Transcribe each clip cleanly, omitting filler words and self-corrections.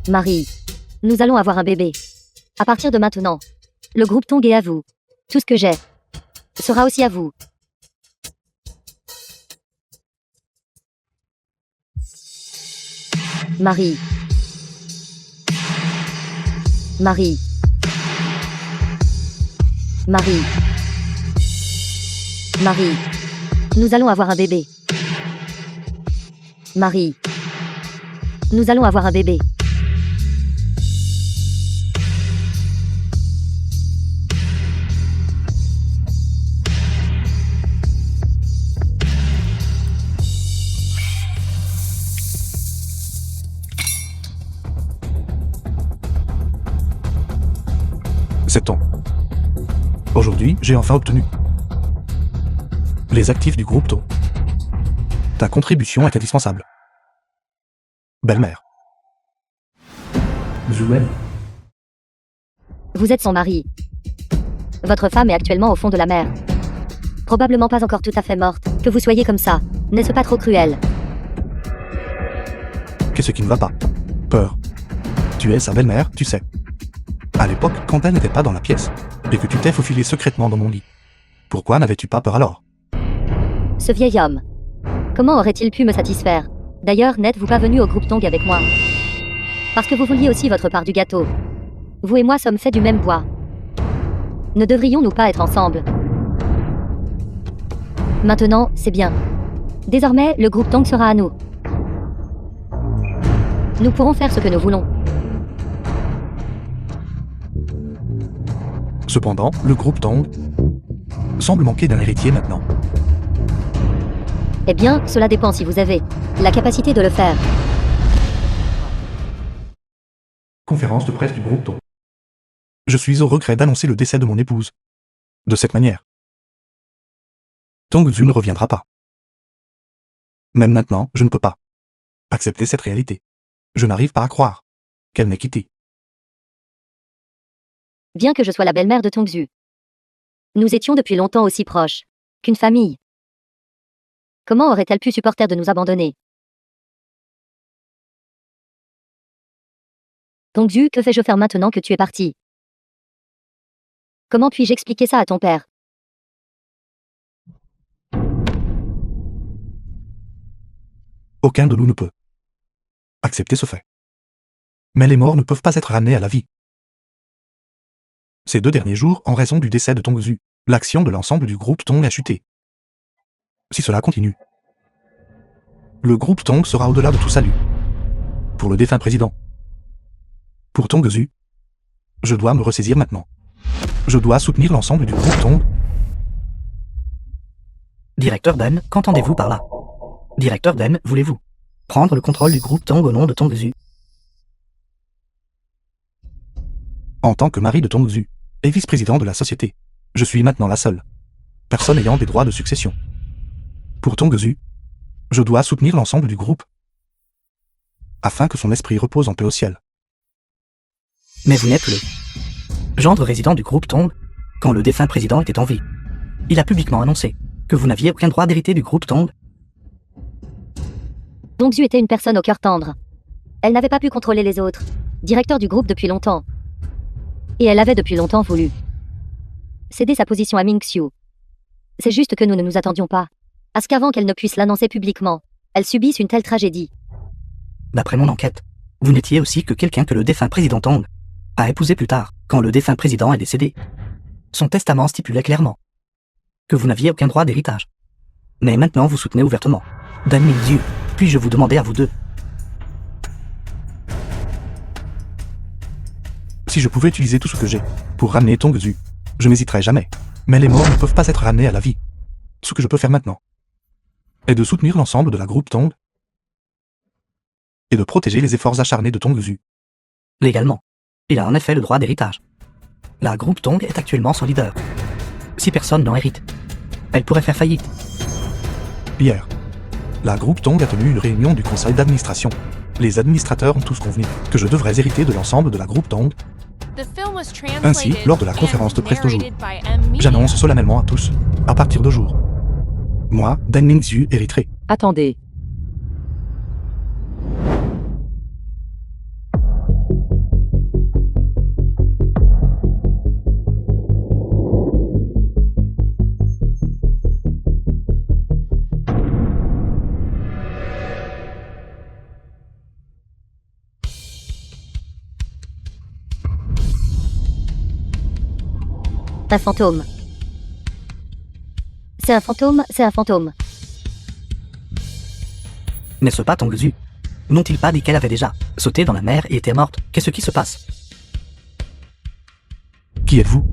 Marie, nous allons avoir un bébé. À partir de maintenant, le groupe Tong est à vous. Tout ce que j'ai sera aussi à vous. Marie. Marie. Marie. Marie. Nous allons avoir un bébé. Marie. Nous allons avoir un bébé. C'est ton. Aujourd'hui, j'ai enfin obtenu les actifs du groupe Tong. Ta contribution est indispensable. Belle-mère. Zhuwen. Vous êtes son mari. Votre femme est actuellement au fond de la mer. Probablement pas encore tout à fait morte. Que vous soyez comme ça, n'est-ce pas trop cruel? Qu'est-ce qui ne va pas? Peur. Tu es sa belle-mère, tu sais. À l'époque, quand elle n'était pas dans la pièce, et que tu t'es faufilé secrètement dans mon lit. Pourquoi n'avais-tu pas peur alors? Ce vieil homme. Comment aurait-il pu me satisfaire? D'ailleurs, n'êtes-vous pas venu au groupe Tong avec moi? Parce que vous vouliez aussi votre part du gâteau. Vous et moi sommes faits du même bois. Ne devrions-nous pas être ensemble? Maintenant, c'est bien. Désormais, le groupe Tong sera à nous. Nous pourrons faire ce que nous voulons. Cependant, le groupe Tong semble manquer d'un héritier maintenant. Eh bien, cela dépend si vous avez la capacité de le faire. Conférence de presse du groupe Tong. Je suis au regret d'annoncer le décès de mon épouse. De cette manière, Tong Zhu ne reviendra pas. Même maintenant, je ne peux pas accepter cette réalité. Je n'arrive pas à croire qu'elle m'ait quitté. Bien que je sois la belle-mère de Tong Zhu, nous étions depuis longtemps aussi proches qu'une famille. Comment aurait-elle pu supporter de nous abandonner? Tong Zhu, que fais-je faire maintenant que tu es parti? Comment puis-je expliquer ça à ton père? Aucun de nous ne peut accepter ce fait. Mais les morts ne peuvent pas être ramenés à la vie. Ces 2 derniers jours, en raison du décès de Tong Zhu, l'action de l'ensemble du groupe Tong a chuté. Si cela continue, le groupe Tong sera au-delà de tout salut. Pour le défunt président. Pour Tong Zhu, je dois me ressaisir maintenant. Je dois soutenir l'ensemble du groupe Tong. Directeur Dan, qu'entendez-vous par là? Directeur Dan, voulez-vous prendre le contrôle du groupe Tong au nom de Tong Zhu? En tant que mari de Tong Zhu et vice-président de la société, je suis maintenant la seule personne ayant des droits de succession. Pour Tong Zhu, je dois soutenir l'ensemble du groupe afin que son esprit repose en paix au ciel. Mais vous n'êtes le gendre résident du groupe Tong quand le défunt président était en vie. Il a publiquement annoncé que vous n'aviez aucun droit d'hériter du groupe Tong. Tong Zhu était une personne au cœur tendre. Elle n'avait pas pu contrôler les autres, directeur du groupe depuis longtemps. Et elle avait depuis longtemps voulu céder sa position à Ming Xiu. C'est juste que nous ne nous attendions pas à ce qu'avant qu'elle ne puisse l'annoncer publiquement, elle subisse une telle tragédie. D'après mon enquête, vous n'étiez aussi que quelqu'un que le défunt président Tong a épousé plus tard, quand le défunt président est décédé. Son testament stipulait clairement que vous n'aviez aucun droit d'héritage. Mais maintenant vous soutenez ouvertement Dan Mingzhu. Puis-je vous demander à vous deux? Si je pouvais utiliser tout ce que j'ai pour ramener Tong Zhu, je n'hésiterais jamais. Mais les morts ne peuvent pas être ramenés à la vie. Ce que je peux faire maintenant est de soutenir l'ensemble de la groupe Tong et de protéger les efforts acharnés de Tong Zhu. Légalement, il a en effet le droit d'héritage. La groupe Tong est actuellement son leader. Si personne n'en hérite, elle pourrait faire faillite. Hier, la groupe Tong a tenu une réunion du conseil d'administration. Les administrateurs ont tous convenu que je devrais hériter de l'ensemble de la groupe Tong. Ainsi, lors de la conférence de presse d'aujourd'hui, j'annonce solennellement à tous, à partir de jour, moi, Dan Mingzhu, hériterai. Attendez. Un fantôme. C'est un fantôme, c'est un fantôme. N'est-ce pas Tongzu? N'ont-ils pas dit qu'elle avait déjà sauté dans la mer et était morte? Qu'est-ce qui se passe? Qui êtes-vous?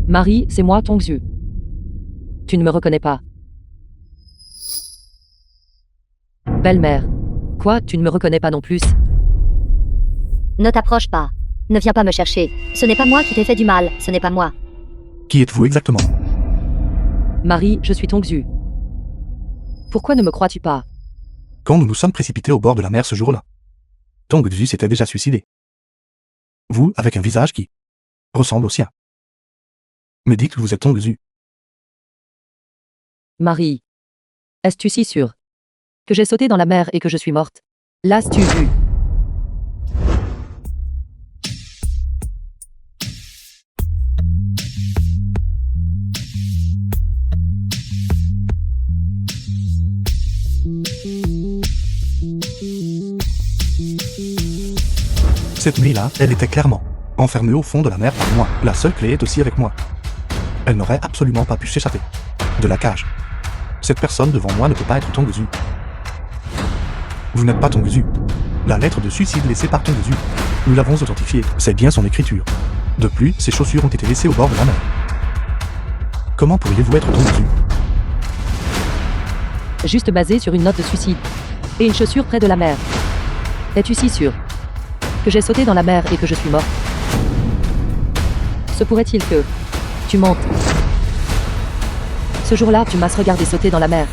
Marie, c'est moi, Tongzu. Tu ne me reconnais pas. Belle-mère. Quoi, tu ne me reconnais pas non plus? Ne t'approche pas. Ne viens pas me chercher. Ce n'est pas moi qui t'ai fait du mal, ce n'est pas moi. Qui êtes-vous exactement? Marie, je suis Tongzu. Pourquoi ne me crois-tu pas? Quand nous nous sommes précipités au bord de la mer ce jour-là, Tongzu s'était déjà suicidé. Vous, avec un visage qui ressemble au sien. Me dites que vous êtes Tongzu. Marie. Es-tu si sûre que j'ai sauté dans la mer et que je suis morte? L'as-tu vu? Cette nuit-là, elle était clairement enfermée au fond de la mer par moi. La seule clé est aussi avec moi. Elle n'aurait absolument pas pu s'échapper de la cage. Cette personne devant moi ne peut pas être Tongzu. Vous n'êtes pas Tongzu. La lettre de suicide laissée par Tongzu, nous l'avons authentifiée, c'est bien son écriture. De plus, ses chaussures ont été laissées au bord de la mer. Comment pourriez-vous être Tongzu? Juste basé sur une note de suicide. Et une chaussure près de la mer. Es-tu si sûr que j'ai sauté dans la mer et que je suis morte? Se pourrait-il que tu mentes? Ce jour-là, tu m'as regardé sauter dans la mer.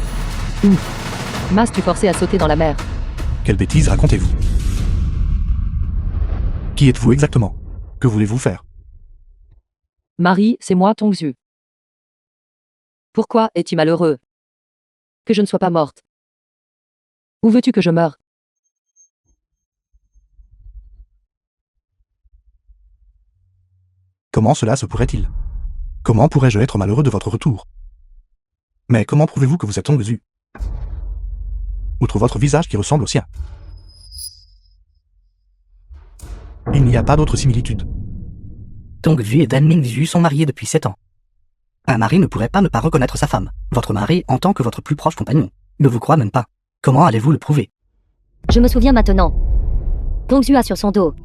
M'as-tu forcé à sauter dans la mer? Quelle bêtise racontez-vous? Qui êtes-vous exactement? Que voulez-vous faire? Marie, c'est moi, Tongzu. Pourquoi es-tu malheureux que je ne sois pas morte? Où veux-tu que je meure? Comment cela se pourrait-il? Comment pourrais-je être malheureux de votre retour? Mais comment prouvez-vous que vous êtes Tongzu? Outre votre visage qui ressemble au sien, il n'y a pas d'autre similitude. Tongzu et Dan Mingzu sont mariés depuis 7 ans. Un mari ne pourrait pas ne pas reconnaître sa femme. Votre mari, en tant que votre plus proche compagnon, ne vous croit même pas. Comment allez-vous le prouver? Je me souviens maintenant. Tongzu a sur son dos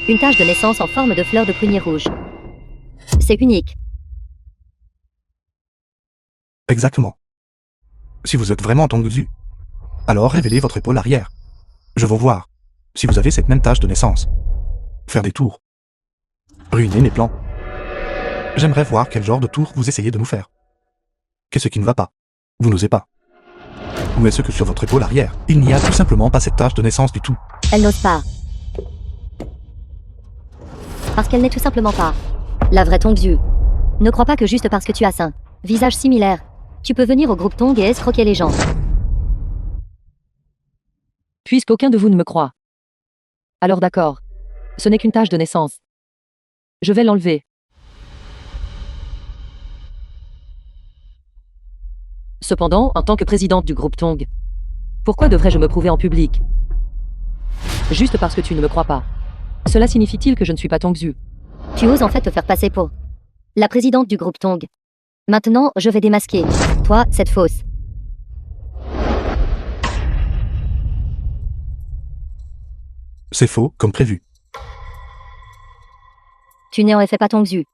une tache de naissance en forme de fleur de prunier rouge. C'est unique. Exactement. Si vous êtes vraiment Tongzu, alors révélez votre épaule arrière. Je veux voir si vous avez cette même tache de naissance. Faire des tours. Ruiner mes plans. J'aimerais voir quel genre de tour vous essayez de nous faire. Qu'est-ce qui ne va pas? Vous n'osez pas. Ou est-ce que sur votre épaule arrière, il n'y a tout simplement pas cette tache de naissance du tout? Elle n'ose pas. Parce qu'elle n'est tout simplement pas la vraie Tongzu. Ne crois pas que juste parce que tu as un visage similaire, tu peux venir au groupe Tong et escroquer les gens. Puisqu'aucun de vous ne me croit. Alors d'accord. Ce n'est qu'une tache de naissance. Je vais l'enlever. Cependant, en tant que présidente du groupe Tong, pourquoi devrais-je me prouver en public? Juste parce que tu ne me crois pas. Cela signifie-t-il que je ne suis pas Tongzu? Tu oses en fait te faire passer pour la présidente du groupe Tong. Maintenant, je vais démasquer toi, cette fausse. C'est faux, comme prévu. Tu n'es en effet pas Tongzu.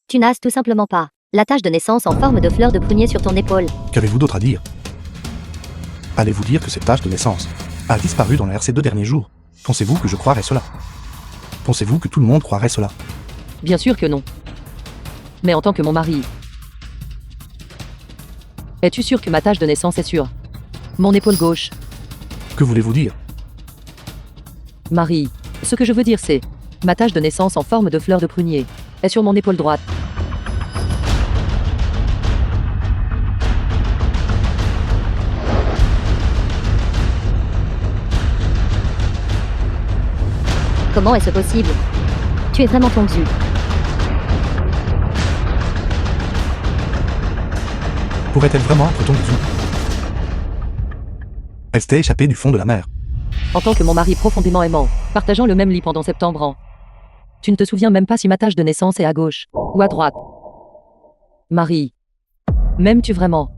Tu n'as tout simplement pas la tache de naissance en forme de fleur de prunier sur ton épaule. Qu'avez-vous d'autre à dire? Allez-vous dire que cette tache de naissance a disparu dans l'air ces 2 derniers jours? Pensez-vous que je croirais cela? Pensez-vous que tout le monde croirait cela? Bien sûr que non. Mais en tant que mon mari, es-tu sûr que ma tache de naissance est sur mon épaule gauche? Que voulez-vous dire? Marie, ce que je veux dire c'est, ma tache de naissance en forme de fleur de prunier est sur mon épaule droite. Comment est-ce possible? Tu es vraiment Tongzu. Pourrait-elle vraiment être Tongzu? Elle s'était échappée du fond de la mer. En tant que mon mari profondément aimant, partageant le même lit pendant septembre ans. Tu ne te souviens même pas si ma tâche de naissance est à gauche ou à droite. Marie, m'aimes-tu vraiment?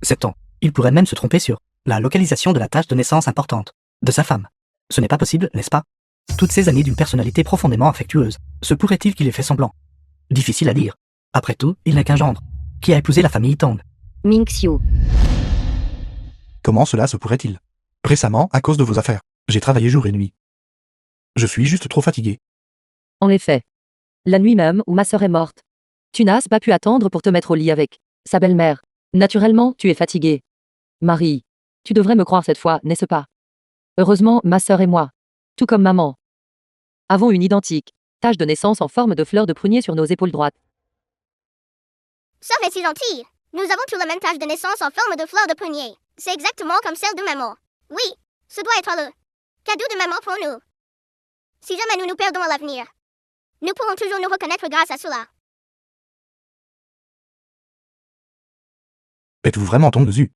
7 ans. Il pourrait même se tromper sur la localisation de la tâche de naissance importante de sa femme. Ce n'est pas possible, n'est-ce pas? Toutes ces années d'une personnalité profondément affectueuse, se pourrait-il qu'il ait fait semblant? Difficile à dire. Après tout, il n'est qu'un gendre, qui a épousé la famille Tong. Ming-Xiu. Comment cela se pourrait-il? Récemment, à cause de vos affaires, j'ai travaillé jour et nuit. Je suis juste trop fatigué. En effet. La nuit même où ma sœur est morte. Tu n'as pas pu attendre pour te mettre au lit avec sa belle-mère. Naturellement, tu es fatiguée. Marie, tu devrais me croire cette fois, n'est-ce pas? Heureusement, ma sœur et moi, tout comme maman, avons une identique tache de naissance en forme de fleur de prunier sur nos épaules droites. Sœur est si gentille. Nous avons tous la même tache de naissance en forme de fleur de prunier. C'est exactement comme celle de maman. Oui, ce doit être le cadeau de maman pour nous. Si jamais nous nous perdons à l'avenir, nous pourrons toujours nous reconnaître grâce à cela. Êtes-vous vraiment Tongzu?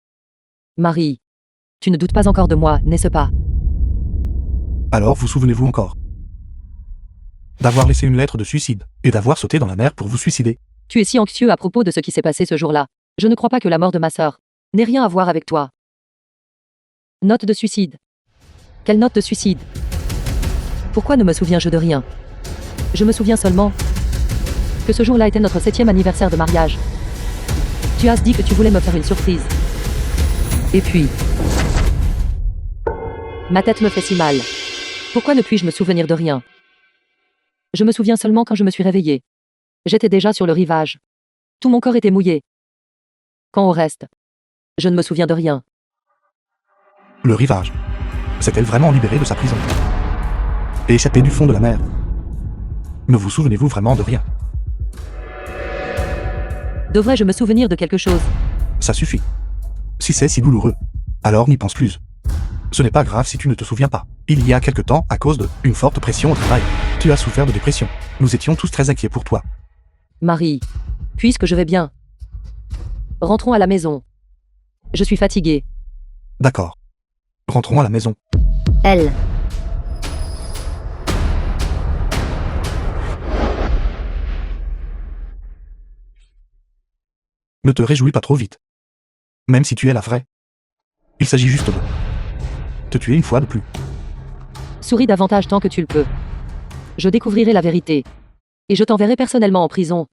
Marie, tu ne doutes pas encore de moi, n'est-ce pas? Alors vous souvenez-vous encore d'avoir laissé une lettre de suicide et d'avoir sauté dans la mer pour vous suicider? Tu es si anxieux à propos de ce qui s'est passé ce jour-là. Je ne crois pas que la mort de ma sœur n'ait rien à voir avec toi. Note de suicide. Quelle note de suicide? Pourquoi ne me souviens-je de rien? Je me souviens seulement que ce jour-là était notre 7e anniversaire de mariage. Tu as dit que tu voulais me faire une surprise. Et puis, ma tête me fait si mal. Pourquoi ne puis-je me souvenir de rien? Je me souviens seulement quand je me suis réveillée. J'étais déjà sur le rivage. Tout mon corps était mouillé. Quant au reste, je ne me souviens de rien. Le rivage. S'est-elle vraiment libérée de sa prison? Et échappée du fond de la mer? Ne vous souvenez-vous vraiment de rien? Devrais-je me souvenir de quelque chose? Ça suffit. Si c'est si douloureux, alors n'y pense plus. Ce n'est pas grave si tu ne te souviens pas. Il y a quelque temps, à cause de une forte pression au travail, tu as souffert de dépression. Nous étions tous très inquiets pour toi. Marie, puisque je vais bien, rentrons à la maison. Je suis fatiguée. D'accord. Rentrons à la maison. Elle. Ne te réjouis pas trop vite. Même si tu es la vraie. Il s'agit juste de te tuer une fois de plus. Souris davantage tant que tu le peux. Je découvrirai la vérité. Et je t'enverrai personnellement en prison.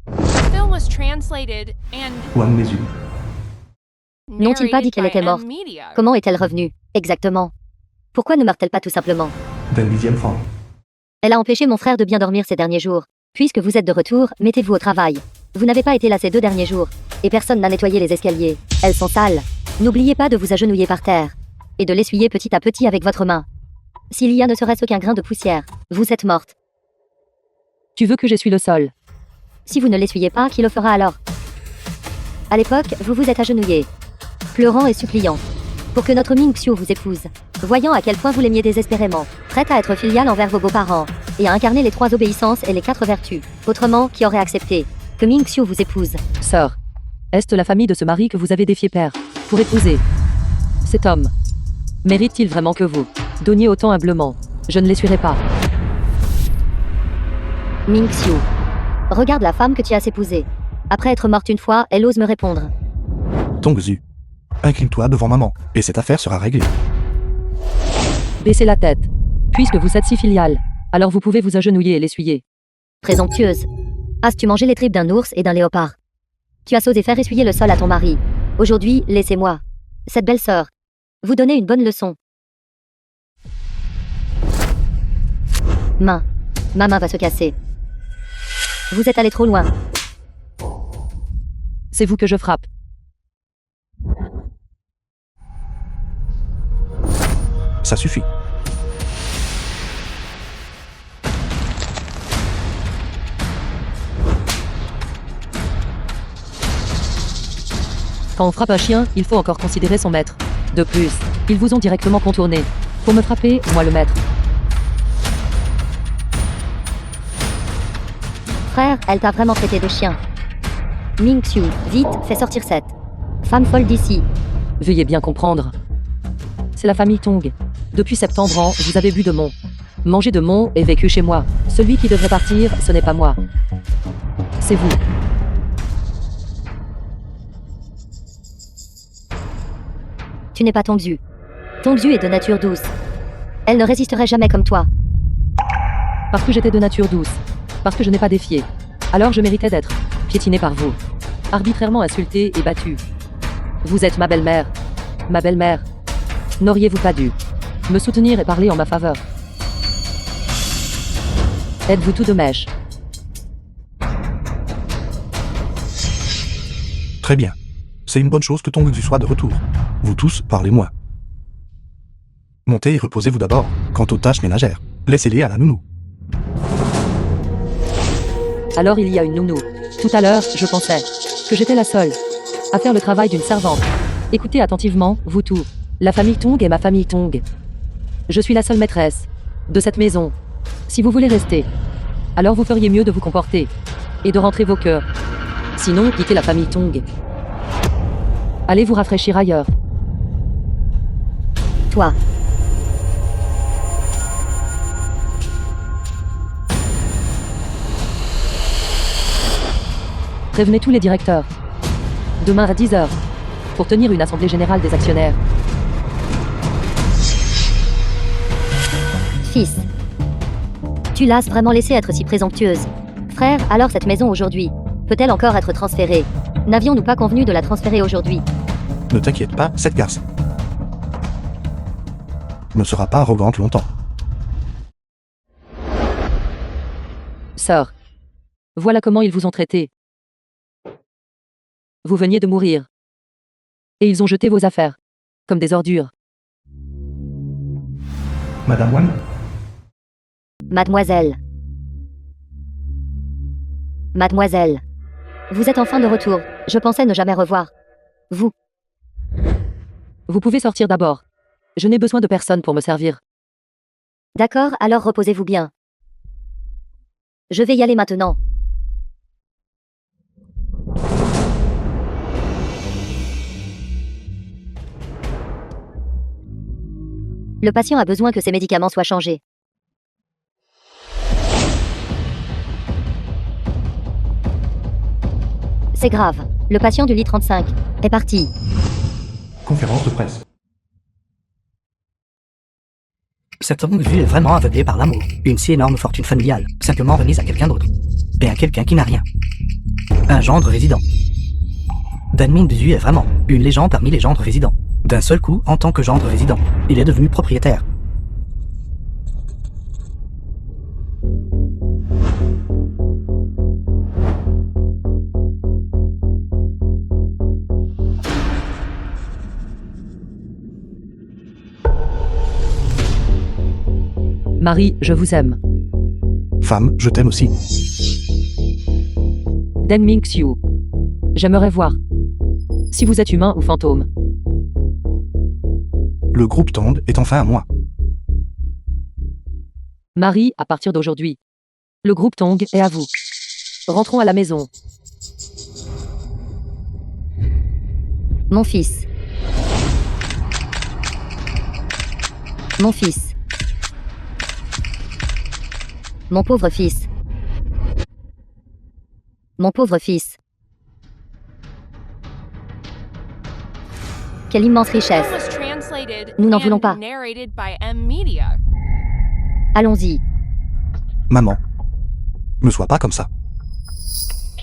The film was translated and Wang Nezu. N'ont-ils pas dit qu'elle était morte? Comment est-elle revenue? Exactement. Pourquoi ne meurt-elle pas tout simplement? D'un 10e franc. Elle a empêché mon frère de bien dormir ces derniers jours. Puisque vous êtes de retour, mettez-vous au travail. Vous n'avez pas été là ces 2 derniers jours. Et personne n'a nettoyé les escaliers. Elles sont sales. N'oubliez pas de vous agenouiller par terre. Et de l'essuyer petit à petit avec votre main. S'il y a ne serait-ce qu'un grain de poussière, vous êtes morte. Tu veux que j'essuie le sol? Si vous ne l'essuyez pas, qui le fera alors? À l'époque, vous vous êtes agenouillé, pleurant et suppliant, pour que notre Ming-Xiu vous épouse. Voyant à quel point vous l'aimiez désespérément, prête à être filiale envers vos beaux-parents, et à incarner les 3 obéissances et les 4 vertus. Autrement, qui aurait accepté que Ming-Xiu vous épouse? Sœur, est-ce la famille de ce mari que vous avez défié père pour épouser? Cet homme mérite-t-il vraiment que vous donniez autant humblement? Je ne l'essuierai pas. Ming-Xiu. Regarde la femme que tu as épousée. Après être morte une fois, elle ose me répondre. Tongzu. Incline-toi devant maman, et cette affaire sera réglée. Baissez la tête. Puisque vous êtes si filiale, alors vous pouvez vous agenouiller et l'essuyer. Présomptueuse. As-tu mangé les tripes d'un ours et d'un léopard? Tu as osé faire essuyer le sol à ton mari. Aujourd'hui, laissez-moi, cette belle sœur, vous donner une bonne leçon. Ma main va se casser. Vous êtes allé trop loin. C'est vous que je frappe. Ça suffit. Quand on frappe un chien, il faut encore considérer son maître. De plus, ils vous ont directement contourné. Pour me frapper, moi le maître. Frère, elle t'a vraiment traité de chien. Ming-Xiu, vite, fais sortir cette femme folle d'ici. Veuillez bien comprendre. C'est la famille Tong. Depuis septembre an, vous avez bu de mon, mangé de mon et vécu chez moi. Celui qui devrait partir, ce n'est pas moi. C'est vous. Tu n'es pas Tongzu. Tongzu est de nature douce. Elle ne résisterait jamais comme toi. Parce que j'étais de nature douce. Parce que je n'ai pas défié. Alors je méritais d'être piétiné par vous. Arbitrairement insulté et battu. Vous êtes ma belle-mère. Ma belle-mère. N'auriez-vous pas dû me soutenir et parler en ma faveur? Êtes-vous tout de mèche? Très bien. C'est une bonne chose que Tongzu soit de retour. Vous tous, parlez-moi. Montez et reposez-vous d'abord. Quant aux tâches ménagères, laissez-les à la nounou. Alors il y a une nounou. Tout à l'heure, je pensais que j'étais la seule à faire le travail d'une servante. Écoutez attentivement, vous tous. La famille Tong est ma famille Tong. Je suis la seule maîtresse de cette maison. Si vous voulez rester, alors vous feriez mieux de vous comporter et de rentrer vos cœurs. Sinon, quittez la famille Tong. Allez vous rafraîchir ailleurs. Toi. Prévenez tous les directeurs. Demain à 10h. Pour tenir une assemblée générale des actionnaires. Fils. Tu l'as vraiment laissé être si présomptueuse. Frère, alors cette maison aujourd'hui peut-elle encore être transférée? N'avions-nous pas convenu de la transférer aujourd'hui? Ne t'inquiète pas, cette garce ne sera pas arrogante longtemps. Sœur. Voilà comment ils vous ont traité. Vous veniez de mourir. Et ils ont jeté vos affaires. Comme des ordures. Madame Wang, Mademoiselle. Mademoiselle. Vous êtes enfin de retour. Je pensais ne jamais revoir. Vous. Vous pouvez sortir d'abord. Je n'ai besoin de personne pour me servir. D'accord, alors reposez-vous bien. Je vais y aller maintenant. Le patient a besoin que ses médicaments soient changés. C'est grave. Le patient du lit 35 est parti. conférence de presse. Cet homme vu est vraiment aveuglé par l'amour. Une si énorme fortune familiale, simplement remise à quelqu'un d'autre. Et à quelqu'un qui n'a rien. Un gendre résident. Dan Mingzu est vraiment une légende parmi les gendres résidents. D'un seul coup, en tant que gendre résident, il est devenu propriétaire. Marie, je vous aime. Femme, je t'aime aussi. Dan Mingxiu. J'aimerais voir si vous êtes humain ou fantôme. Le groupe Tong est enfin à moi. Marie, à partir d'aujourd'hui, le groupe Tong est à vous. Rentrons à la maison. Mon fils. Mon fils. Mon pauvre fils. Mon pauvre fils. Quelle immense richesse. was translated Nous n'en and voulons pas. narrated by M Media. Allons-y. Maman. Ne sois pas comme ça.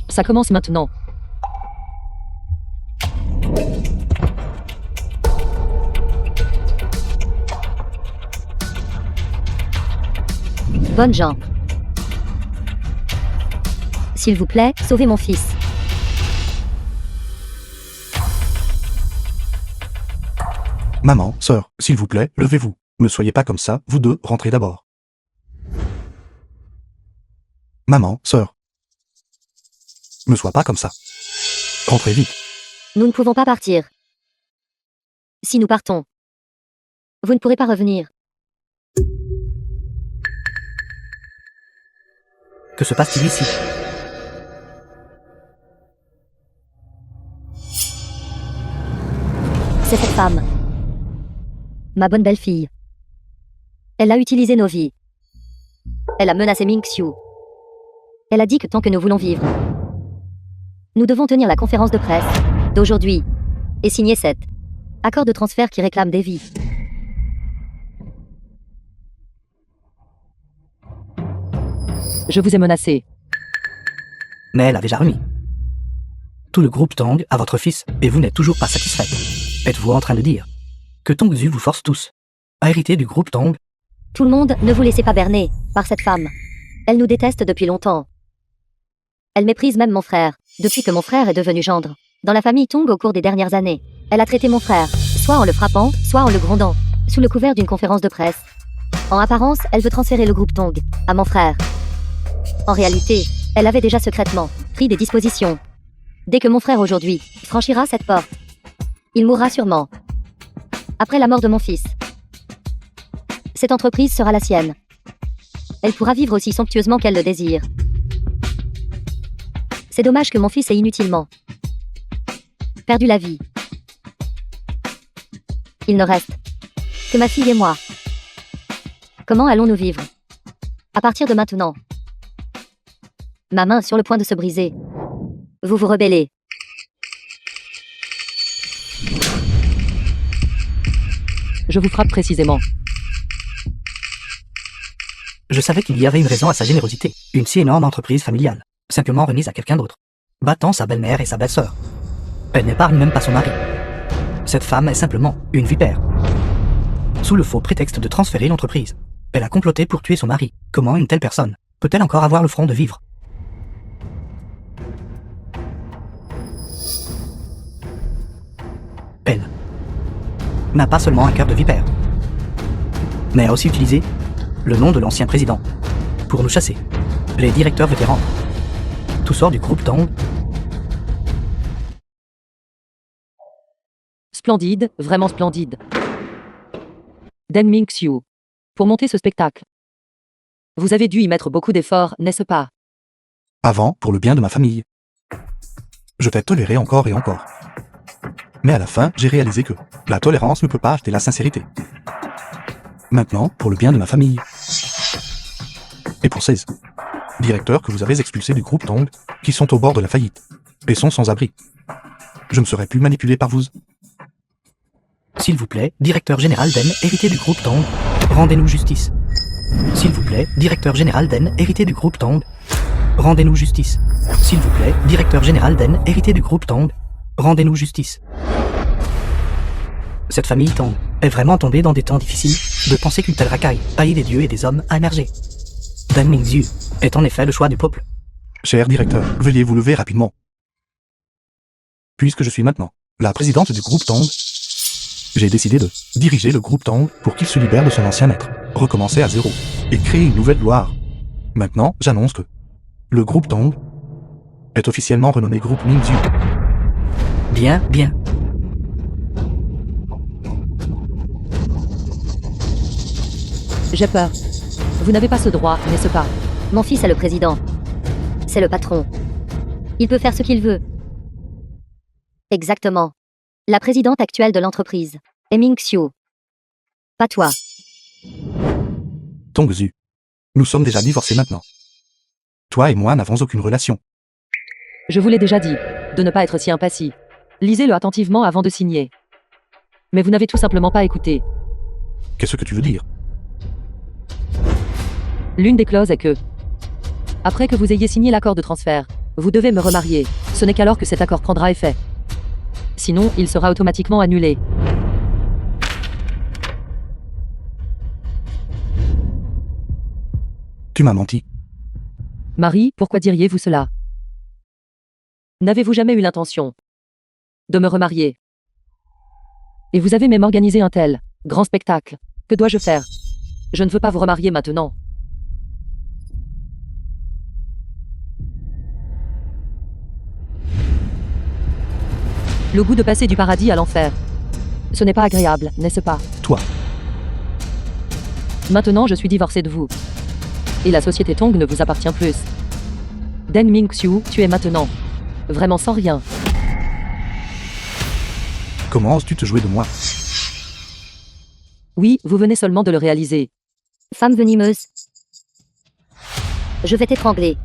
Ça commence maintenant. Bonnes gens. S'il vous plaît, sauvez mon fils. Maman, sœur, s'il vous plaît, levez-vous. Ne soyez pas comme ça, vous deux, rentrez d'abord. Maman, sœur. Ne sois pas comme ça. Rentrez vite. Nous ne pouvons pas partir. Si nous partons, vous ne pourrez pas revenir. Que se passe-t-il ici? C'est cette femme. Ma bonne belle-fille. Elle a utilisé nos vies. Elle a menacé Ming Xiu. Elle a dit que tant que nous voulons vivre, nous devons tenir la conférence de presse d'aujourd'hui et signer cet accord de transfert qui réclame des vies. Je vous ai menacé. Mais elle avait déjà remis tout le groupe Tang à votre fils et vous n'êtes toujours pas satisfaite. Êtes-vous en train de dire que Tongzu vous force tous à hériter du groupe Tang? Tout le monde, ne vous laissez pas berner par cette femme. Elle nous déteste depuis longtemps. Elle méprise même mon frère, depuis que mon frère est devenu gendre. Dans la famille Tong au cours des dernières années, elle a traité mon frère, soit en le frappant, soit en le grondant, sous le couvert d'une conférence de presse. En apparence, elle veut transférer le groupe Tong à mon frère. En réalité, elle avait déjà secrètement pris des dispositions. Dès que mon frère aujourd'hui franchira cette porte, il mourra sûrement. Après la mort de mon fils, cette entreprise sera la sienne. Elle pourra vivre aussi somptueusement qu'elle le désire. C'est dommage que mon fils ait inutilement perdu la vie. Il ne reste que ma fille et moi. Comment allons-nous vivre à partir de maintenant? Ma main sur le point de se briser. Vous vous rebellez. Je vous frappe précisément. Je savais qu'il y avait une raison à sa générosité. Une si énorme entreprise familiale, simplement remise à quelqu'un d'autre, battant sa belle-mère et sa belle-sœur. Elle n'épargne même pas son mari. Cette femme est simplement une vipère. Sous le faux prétexte de transférer l'entreprise, elle a comploté pour tuer son mari. Comment une telle personne peut-elle encore avoir le front de vivre? Elle n'a pas seulement un cœur de vipère, mais a aussi utilisé le nom de l'ancien président pour nous chasser. Les directeurs vétérans, tout sort du groupe Tang. Splendide, vraiment splendide. Deng Mingxiu. Pour monter ce spectacle, vous avez dû y mettre beaucoup d'efforts, n'est-ce pas? Avant, pour le bien de ma famille. Je t'ai toléré encore et encore. Mais à la fin, j'ai réalisé que la tolérance ne peut pas acheter la sincérité. Maintenant, pour le bien de ma famille. Et pour ces directeurs que vous avez expulsés du groupe Tong, qui sont au bord de la faillite, et sont sans abri. Je ne serai plus manipulé par vous. S'il vous plaît, directeur général Den, héritier du groupe Tang, rendez-nous justice. S'il vous plaît, directeur général Den, héritier du groupe Tang, rendez-nous justice. S'il vous plaît, directeur général Den, héritier du groupe Tang, rendez-nous justice. Cette famille Tang est vraiment tombée dans des temps difficiles. De penser qu'une telle racaille, haïe des dieux et des hommes, a émergé. Deng Mingxiu est en effet le choix du peuple. Cher directeur, veuillez vous lever rapidement. Puisque je suis maintenant la présidente du groupe Tang, j'ai décidé de diriger le groupe Tang pour qu'il se libère de son ancien maître, recommencer à zéro, et créer une nouvelle gloire. Maintenant, j'annonce que le groupe Tang est officiellement renommé groupe Mingxiu. Bien, bien. J'ai peur. Vous n'avez pas ce droit, n'est-ce pas? Mon fils est le président. C'est le patron. Il peut faire ce qu'il veut. Exactement. La présidente actuelle de l'entreprise est Ming Xiu. Pas toi. Tongzu. Nous sommes déjà divorcés maintenant. Toi et moi n'avons aucune relation. Je vous l'ai déjà dit, de ne pas être si impassible. Lisez-le attentivement avant de signer. Mais vous n'avez tout simplement pas écouté. Qu'est-ce que tu veux dire? L'une des clauses est que, après que vous ayez signé l'accord de transfert, vous devez me remarier. Ce n'est qu'alors que cet accord prendra effet. Sinon, il sera automatiquement annulé. Tu m'as menti. Marie, pourquoi diriez-vous cela? N'avez-vous jamais eu l'intention de me remarier? Et vous avez même organisé un tel grand spectacle. Que dois-je faire? Je ne veux pas vous remarier maintenant. Le goût de passer du paradis à l'enfer. Ce n'est pas agréable, n'est-ce pas? Toi. Maintenant, je suis divorcée de vous. Et la société Tong ne vous appartient plus. Deng Mingxiu, tu es maintenant vraiment sans rien. Comment oses-tu te jouer de moi? Oui, vous venez seulement de le réaliser. Femme venimeuse. Je vais t'étrangler.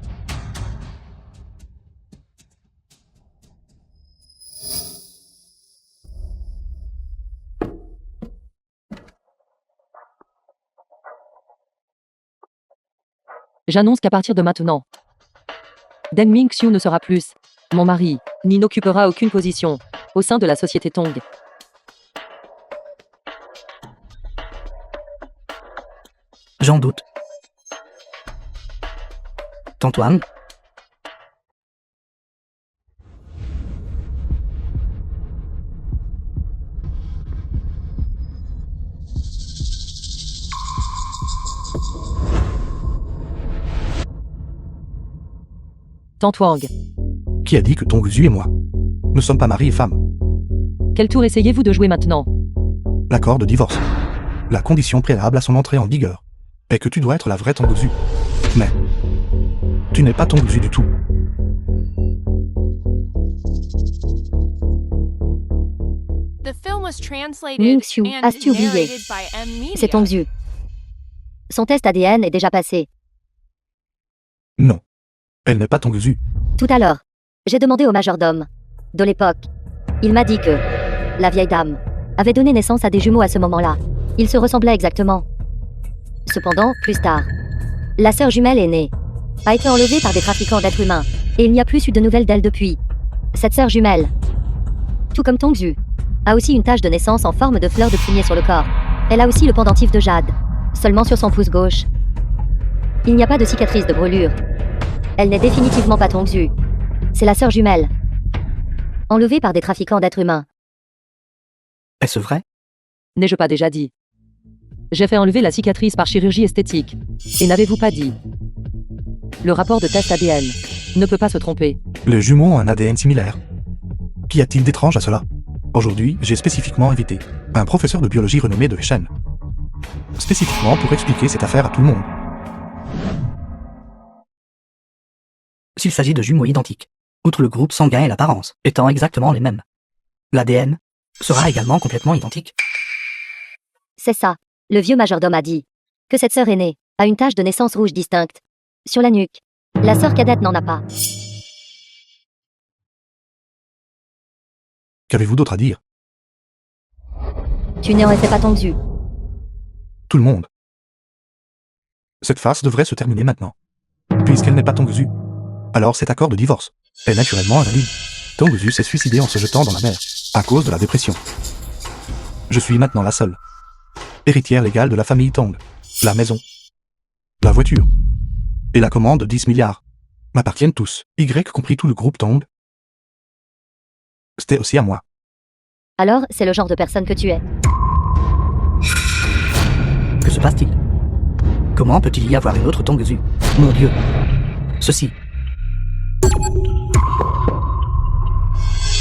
J'annonce qu'à partir de maintenant, Deng Mingxiu ne sera plus mon mari, ni n'occupera aucune position au sein de la société Tong. J'en doute. Antoine, Tantwang, Qui a dit que Tongzu et moi ne sommes pas mari et femme? quel tour essayez-vous de jouer maintenant? L'accord de divorce. La condition préalable à son entrée en vigueur est que tu dois être la vraie Tongzu. Mais tu n'es pas Tongzu du tout. The film was translated Mingxiu, and as-tu oublié? narrated by M Media. C'est Tongzu. Son test ADN est déjà passé. Non. Elle n'est pas Tongzu. Tout à l'heure, j'ai demandé au majordome de l'époque. Il m'a dit que la vieille dame avait donné naissance à des jumeaux à ce moment-là. Ils se ressemblaient exactement. Cependant, plus tard, la sœur jumelle aînée a été enlevée par des trafiquants d'êtres humains, et il n'y a plus eu de nouvelles d'elle depuis. Cette sœur jumelle, tout comme Tongzu, a aussi une tache de naissance en forme de fleur de prunier sur le corps. Elle a aussi le pendentif de jade, seulement sur son pouce gauche. Il n'y a pas de cicatrice de brûlure. Elle n'est définitivement pas Tongzu. C'est la sœur jumelle, enlevée par des trafiquants d'êtres humains. est-ce vrai? N'ai-je pas déjà dit? J'ai fait enlever la cicatrice par chirurgie esthétique. Et n'avez-vous pas dit? Le rapport de test ADN ne peut pas se tromper. Les jumeaux ont un ADN similaire. Qu'y a-t-il d'étrange à cela? Aujourd'hui, j'ai spécifiquement invité un professeur de biologie renommé de Shen. Spécifiquement pour expliquer cette affaire à tout le monde. S'il s'agit de jumeaux identiques, outre le groupe sanguin et l'apparence étant exactement les mêmes, l'ADN sera également complètement identique. C'est ça. Le vieux majordome a dit que cette sœur aînée a une tache de naissance rouge distincte sur la nuque. La sœur cadette n'en a pas. Qu'avez-vous d'autre à dire? Tu n'es en effet pas Tongzu. Tout le monde. Cette farce devrait se terminer maintenant. Puisqu'elle n'est pas Tongzu, alors cet accord de divorce est naturellement invalide. Tongzu s'est suicidé en se jetant dans la mer, à cause de la dépression. Je suis maintenant la seule héritière légale de la famille Tong. La maison, la voiture et la commande de 10 milliards m'appartiennent tous, Y compris tout le groupe Tong. C'était aussi à moi. Alors, c'est le genre de personne que tu es. Que se passe-t-il? Comment peut-il y avoir une autre Tongzu? Mon Dieu. Ceci.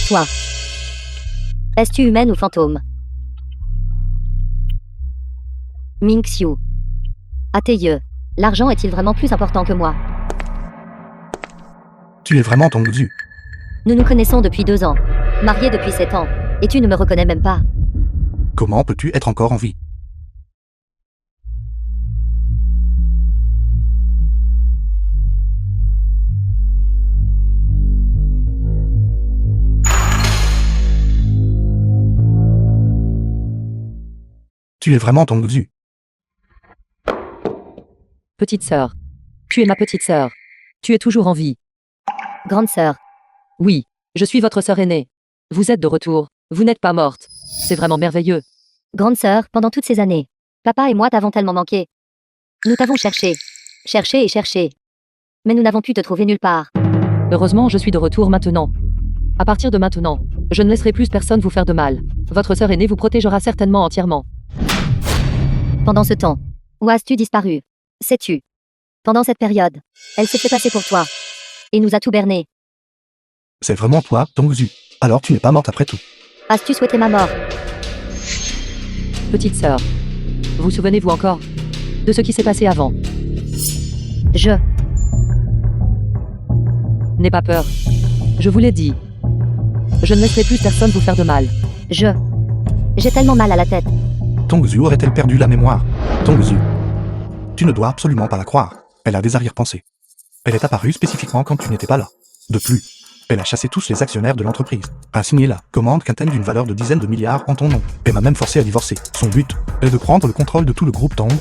Toi. Es-tu humaine ou fantôme? Mingxiu. À tes yeux, l'argent est-il vraiment plus important que moi? Tu es vraiment Tongzu. Nous nous connaissons depuis 2 ans, mariés depuis 7 ans, et tu ne me reconnais même pas. Comment peux-tu être encore en vie? Tu es vraiment Tongzu. Petite sœur. Tu es ma petite sœur. Tu es toujours en vie. Grande sœur. Oui, je suis votre sœur aînée. Vous êtes de retour. Vous n'êtes pas morte. C'est vraiment merveilleux. Grande sœur, pendant toutes ces années, papa et moi t'avons tellement manqué. Nous t'avons cherché. Cherché et cherché. Mais nous n'avons pu te trouver nulle part. Heureusement, je suis de retour maintenant. À partir de maintenant, je ne laisserai plus personne vous faire de mal. Votre sœur aînée vous protégera certainement entièrement. Pendant ce temps, où as-tu disparu? Sais-tu? Pendant cette période, elle s'est fait passer pour toi. Et nous a tout berné. C'est vraiment toi, Tongzu. Alors tu n'es pas morte après tout. As-tu souhaité ma mort? Petite sœur, vous souvenez-vous encore de ce qui s'est passé avant? Je. N'aie pas peur. Je vous l'ai dit. Je ne laisserai plus personne vous faire de mal. J'ai tellement mal à la tête. Tongzu aurait-elle perdu la mémoire? Tongzu. Tu ne dois absolument pas la croire. Elle a des arrière-pensées. Elle est apparue spécifiquement quand tu n'étais pas là. De plus, elle a chassé tous les actionnaires de l'entreprise, a signé la commande Quinten d'une valeur de dizaines de milliards en ton nom, et m'a même forcé à divorcer. Son but est de prendre le contrôle de tout le groupe Tong.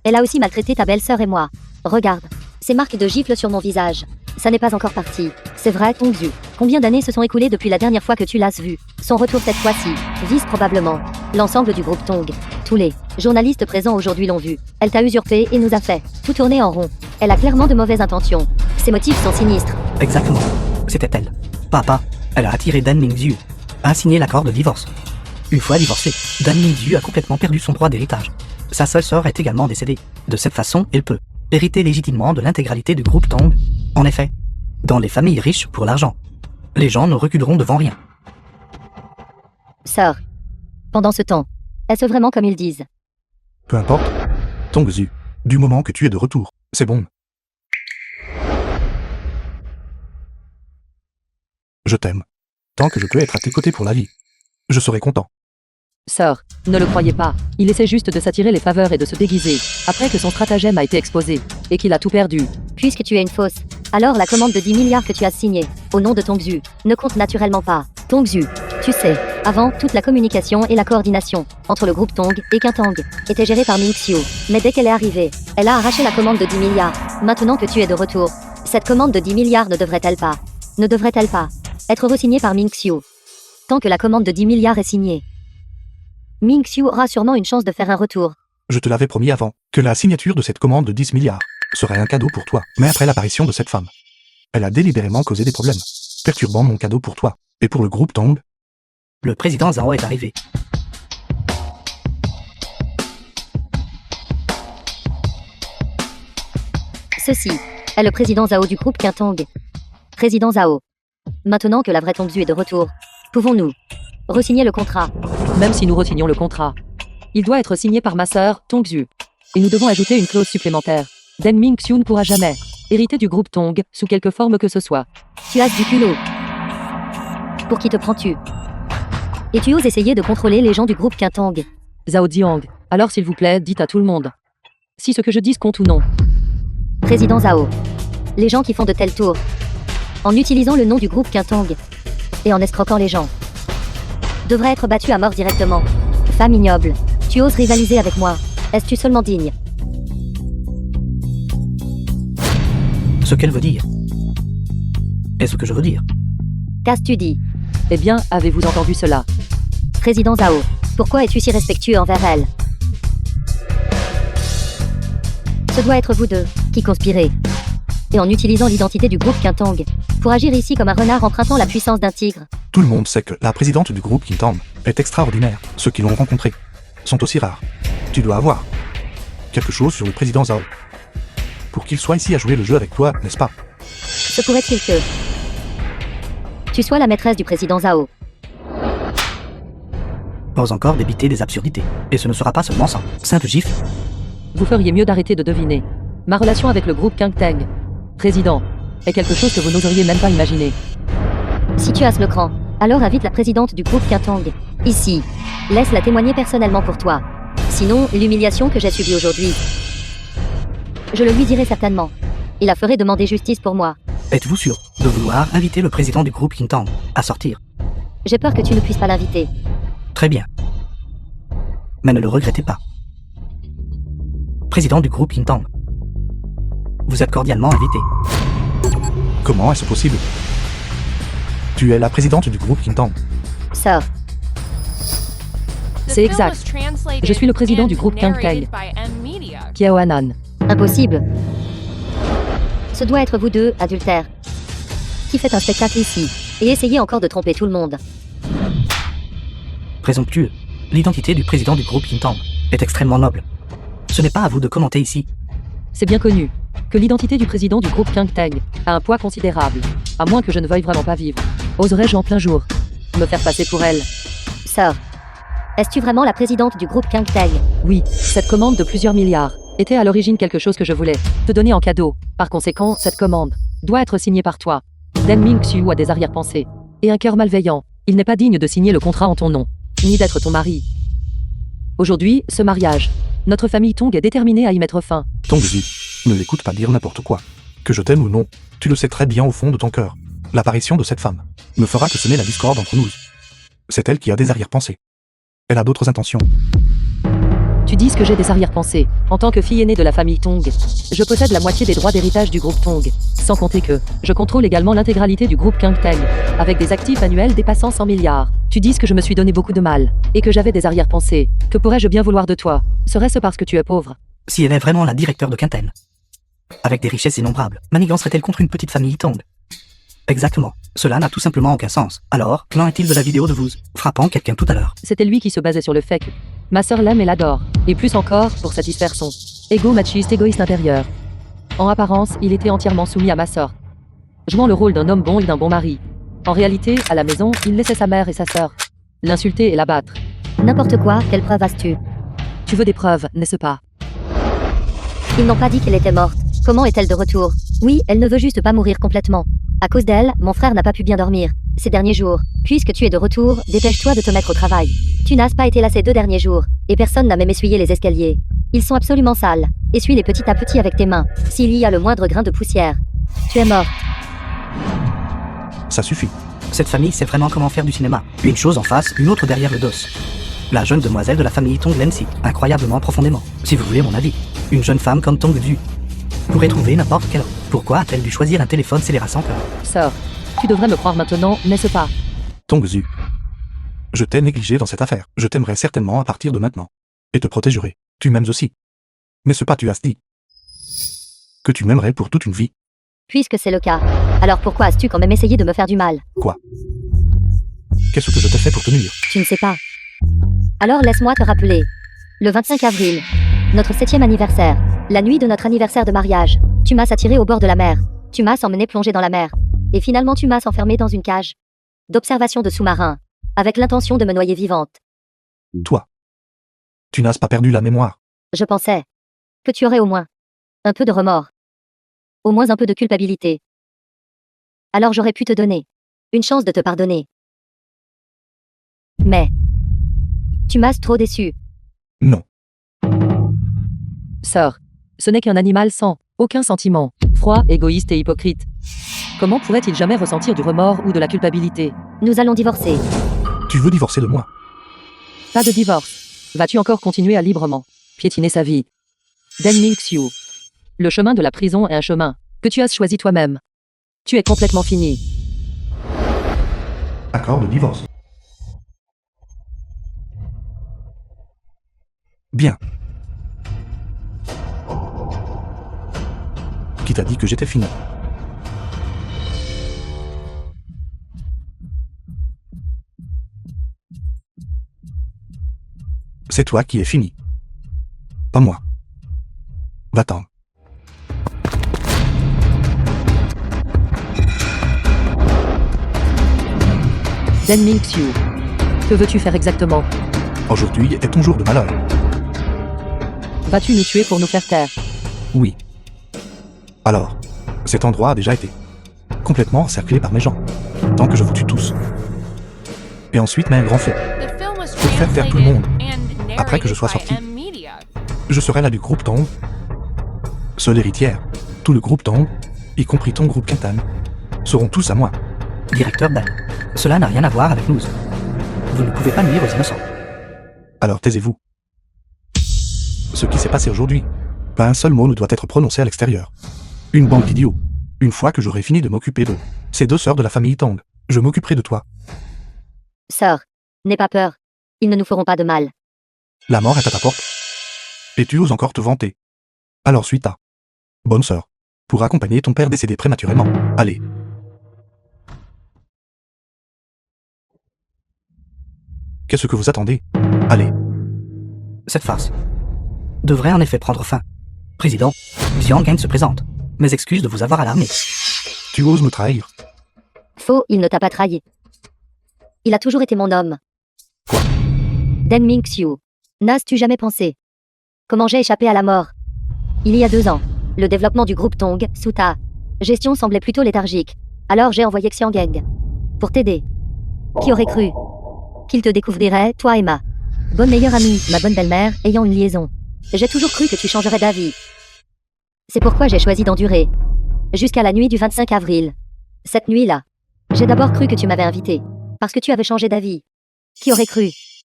Elle a aussi maltraité ta belle-sœur et moi. Regarde, ces marques de gifles sur mon visage. Ça n'est pas encore parti. C'est vrai, Tongzu. Combien d'années se sont écoulées depuis la dernière fois que tu l'as vue? Son retour cette fois-ci vise probablement l'ensemble du groupe Tong. Tous les journalistes présents aujourd'hui l'ont vu. Elle t'a usurpé et nous a fait tout tourner en rond. Elle a clairement de mauvaises intentions. Ses motifs sont sinistres. Exactement. C'était elle. Papa, elle a attiré Dan Mingzhu, a signé l'accord de divorce. Une fois divorcée, Dan Mingzhu a complètement perdu son droit d'héritage. Sa seule sœur est également décédée. De cette façon, elle peut hériter légitimement de l'intégralité du groupe Tong. En effet, dans les familles riches pour l'argent, les gens ne reculeront devant rien. Sœur. Pendant ce temps, est-ce vraiment comme ils disent? Peu importe. Tongzu, du moment que tu es de retour, c'est bon. Je t'aime. Tant que je peux être à tes côtés pour la vie, je serai content. Sœur, ne le croyez pas. Il essaie juste de s'attirer les faveurs et de se déguiser, après que son stratagème a été exposé, et qu'il a tout perdu. Puisque tu es une fausse, alors la commande de 10 milliards que tu as signée, au nom de Tongzu, ne compte naturellement pas. Tongzu, tu sais, avant, toute la communication et la coordination entre le groupe Tong et Quintang était gérée par Mingxiu. Mais dès qu'elle est arrivée, elle a arraché la commande de 10 milliards. Maintenant que tu es de retour, cette commande de 10 milliards ne devrait-elle pas être re-signée par Mingxiu? Tant que la commande de 10 milliards est signée, Mingxiu aura sûrement une chance de faire un retour. Je te l'avais promis avant, que la signature de cette commande de 10 milliards serait un cadeau pour toi. Mais après l'apparition de cette femme, elle a délibérément causé des problèmes, perturbant mon cadeau pour toi. Et pour le groupe Tong, Le président Zhao est arrivé. Ceci est le président Zhao du groupe Quintang. Président Zhao. Maintenant que la vraie Tongzu est de retour, pouvons-nous re-signer le contrat? Même si nous resignons le contrat, il doit être signé par ma sœur, Tongzu. Et nous devons ajouter une clause supplémentaire. Deng Mingxiu ne pourra jamais hériter du groupe Tong, sous quelque forme que ce soit. Tu as du culot. Pour qui te prends-tu? Et tu oses essayer de contrôler les gens du groupe Quintang. Zhao Jiang, alors s'il vous plaît, dites à tout le monde si ce que je dis compte ou non. Président Zhao. Les gens qui font de tels tours, en utilisant le nom du groupe Quintang, et en escroquant les gens, devraient être battus à mort directement. Femme ignoble, tu oses rivaliser avec moi. Est-ce-tu seulement digne? Ce qu'elle veut dire. Et ce que je veux dire. Qu'as-tu dit? Eh bien, avez-vous entendu cela? Président Zhao, pourquoi es-tu si respectueux envers elle? Ce doit être vous deux qui conspirez. Et en utilisant l'identité du groupe Quintang, pour agir ici comme un renard empruntant la puissance d'un tigre. tout le monde sait que la présidente du groupe Quintang est extraordinaire. Ceux qui l'ont rencontrée sont aussi rares. Tu dois avoir quelque chose sur le président Zhao. Pour qu'il soit ici à jouer le jeu avec toi, n'est-ce pas? Se pourrait-il que tu sois la maîtresse du président Zhao? Ose encore débiter des absurdités. Et ce ne sera pas seulement ça. Simple gifle. Vous feriez mieux d'arrêter de deviner. Ma relation avec le groupe Quintang, président, est quelque chose que vous n'oseriez même pas imaginer. Si tu as le cran, alors invite la présidente du groupe Quintang. Ici. Laisse-la témoigner personnellement pour toi. Sinon, l'humiliation que j'ai subie aujourd'hui, je le lui dirai certainement. Il la ferait demander justice pour moi. Êtes-vous sûr de vouloir inviter le président du groupe Quintang à sortir? J'ai peur que tu ne puisses pas l'inviter. Très bien. Mais ne le regrettez pas. Président du groupe Quintang. Vous êtes cordialement invité. Comment est-ce possible? Tu es la présidente du groupe Quintang. Sœur, The C'est film exact. was translated Je suis le président du and groupe narrated Quintang. by M Media. Kiao Anan. impossible. Ce doit être vous deux, adultères, qui faites un spectacle ici, et essayez encore de tromper tout le monde. Présomptueux. L'identité du président du groupe Quintang est extrêmement noble. Ce n'est pas à vous de commenter ici. C'est bien connu que l'identité du président du groupe Quintang a un poids considérable, à moins que je ne veuille vraiment pas vivre. Oserais-je en plein jour me faire passer pour elle? Sœur, es-tu vraiment la présidente du groupe Quintang? Oui, cette commande de plusieurs milliards était à l'origine quelque chose que je voulais te donner en cadeau. Par conséquent, cette commande doit être signée par toi. Deng Mingxiu a des arrière-pensées et un cœur malveillant. Il n'est pas digne de signer le contrat en ton nom, ni d'être ton mari. Aujourd'hui, ce mariage. Notre famille Tong est déterminée à y mettre fin. Tongzi, ne l'écoute pas dire n'importe quoi. Que je t'aime ou non, tu le sais très bien au fond de ton cœur. L'apparition de cette femme ne fera que semer la discorde entre nous. C'est elle qui a des arrière-pensées. Elle a d'autres intentions. Tu dis que j'ai des arrière-pensées. En tant que fille aînée de la famille Tong, je possède la moitié des droits d'héritage du groupe Tong. Sans compter que je contrôle également l'intégralité du groupe Kangteng, avec des actifs annuels dépassant 100 milliards. Tu dis que je me suis donné beaucoup de mal, et que j'avais des arrière-pensées. Que pourrais-je bien vouloir de toi? Serait-ce parce que tu es pauvre? Si elle est vraiment la directeur de Quinten, avec des richesses innombrables, manigancerait-elle contre une petite famille Tong? Exactement. Cela n'a tout simplement aucun sens. Alors, qu'en est-il de la vidéo de vous frappant quelqu'un tout à l'heure? C'était lui qui se basait sur le fait que ma sœur l'aime et l'adore, et plus encore, pour satisfaire son égo machiste égoïste intérieur. En apparence, il était entièrement soumis à ma sœur, jouant le rôle d'un homme bon et d'un bon mari. En réalité, à la maison, il laissait sa mère et sa sœur l'insulter et l'abattre. N'importe quoi, quelle preuve as-tu? Tu veux des preuves, n'est-ce pas? Ils n'ont pas dit qu'elle était morte. Comment est-elle de retour? Oui, elle ne veut juste pas mourir complètement. À cause d'elle, mon frère n'a pas pu bien dormir ces derniers jours. Puisque tu es de retour, dépêche-toi de te mettre au travail. Tu n'as pas été là ces 2 derniers jours, et personne n'a même essuyé les escaliers. Ils sont absolument sales. Essuie-les petit à petit avec tes mains. S'il y a le moindre grain de poussière, tu es morte. Ça suffit. Cette famille sait vraiment comment faire du cinéma. Une chose en face, une autre derrière le dos. La jeune demoiselle de la famille Tong Lensi, incroyablement profondément. Si vous voulez mon avis, une jeune femme comme Tong Du pourrait trouver n'importe quel homme. Pourquoi a-t-elle dû choisir un téléphone scélérat sans cœur? Sœur, tu devrais me croire maintenant, n'est-ce pas? Tongzi, je t'ai négligé dans cette affaire. Je t'aimerai certainement à partir de maintenant. Et te protégerai. Tu m'aimes aussi. Mais ce pas tu as dit que tu m'aimerais pour toute une vie. Puisque c'est le cas, alors pourquoi as-tu quand même essayé de me faire du mal? Quoi? Qu'est-ce que je t'ai fait pour te nuire? Tu ne sais pas. Alors laisse-moi te rappeler. Le 25 avril, notre 7e anniversaire, la nuit de notre anniversaire de mariage, tu m'as attiré au bord de la mer. Tu m'as emmené plonger dans la mer. Et finalement tu m'as enfermé dans une cage d'observation de sous-marin, avec l'intention de me noyer vivante. Toi, tu n'as pas perdu la mémoire. Je pensais que tu aurais au moins un peu de remords. Au moins un peu de culpabilité. Alors j'aurais pu te donner une chance de te pardonner. Mais tu m'as trop déçu. Non. Sœur, ce n'est qu'un animal sans aucun sentiment, froid, égoïste et hypocrite. Comment pourrait-il jamais ressentir du remords ou de la culpabilité? Nous allons divorcer. Tu veux divorcer de moi? Pas de divorce. Vas-tu encore continuer à librement piétiner sa vie? Den Ming-Xiu. Le chemin de la prison est un chemin que tu as choisi toi-même. Tu es complètement fini. Accord de divorce. Bien. Qui t'a dit que j'étais fini? C'est toi qui es fini. Pas moi. Va-t'en. Den Ming-Xiu. Que veux-tu faire exactement? Aujourd'hui est ton jour de malheur. Vas-tu nous tuer pour nous faire taire? Oui. Alors, cet endroit a déjà été complètement encerclé par mes gens. Tant que je vous tue tous. Et ensuite mets un grand feu. The film was Pour faire taire tout le monde. translated and Après que je narrated sois by sorti. M Media. Je serai là du groupe Tong. Seule héritière. Tout le groupe Tong, y compris ton groupe Kintan, seront tous à moi. Directeur Dan, cela n'a rien à voir avec nous. Vous ne pouvez pas nuire aux innocents. Alors taisez-vous. Ce qui s'est passé aujourd'hui, pas un seul mot ne doit être prononcé à l'extérieur. Une bande d'idiots. Une fois que j'aurai fini de m'occuper de ces 2 sœurs de la famille Tong, je m'occuperai de toi. Sœur, n'aie pas peur. Ils ne nous feront pas de mal. La mort est à ta porte. Et tu oses encore te vanter. Alors suis ta bonne sœur, pour accompagner ton père décédé prématurément. Allez. Qu'est-ce que vous attendez? Allez. Cette farce devrait en effet prendre fin. Président, Xiang Gang se présente. Mes excuses de vous avoir alarmé. Tu oses me trahir? Faux, il ne t'a pas trahi. Il a toujours été mon homme. Quoi? Den Ming-Xiu. N'as-tu jamais pensé comment j'ai échappé à la mort? Il y a 2 ans, le développement du groupe Tong, sous ta gestion semblait plutôt léthargique. Alors j'ai envoyé Xiang Gang pour t'aider. Qui aurait cru qu'il te découvrirait, toi et ma bonne meilleure amie, ma bonne belle-mère, ayant une liaison. J'ai toujours cru que tu changerais d'avis. C'est pourquoi j'ai choisi d'endurer. Jusqu'à la nuit du 25 avril. Cette nuit-là. J'ai d'abord cru que tu m'avais invité. Parce que tu avais changé d'avis. Qui aurait cru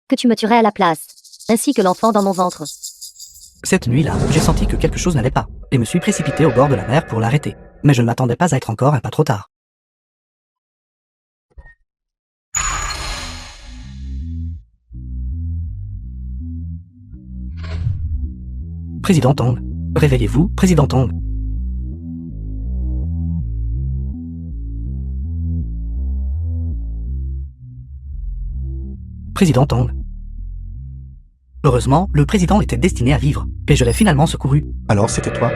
que tu me tuerais à la place, ainsi que l'enfant dans mon ventre. Cette nuit-là, j'ai senti que quelque chose n'allait pas, et me suis précipité au bord de la mer pour l'arrêter. Mais je ne m'attendais pas à être encore un pas trop tard. Président Tong. Réveillez-vous, Président Tong. Président Tong. Heureusement, le président était destiné à vivre, et je l'ai finalement secouru. Alors c'était toi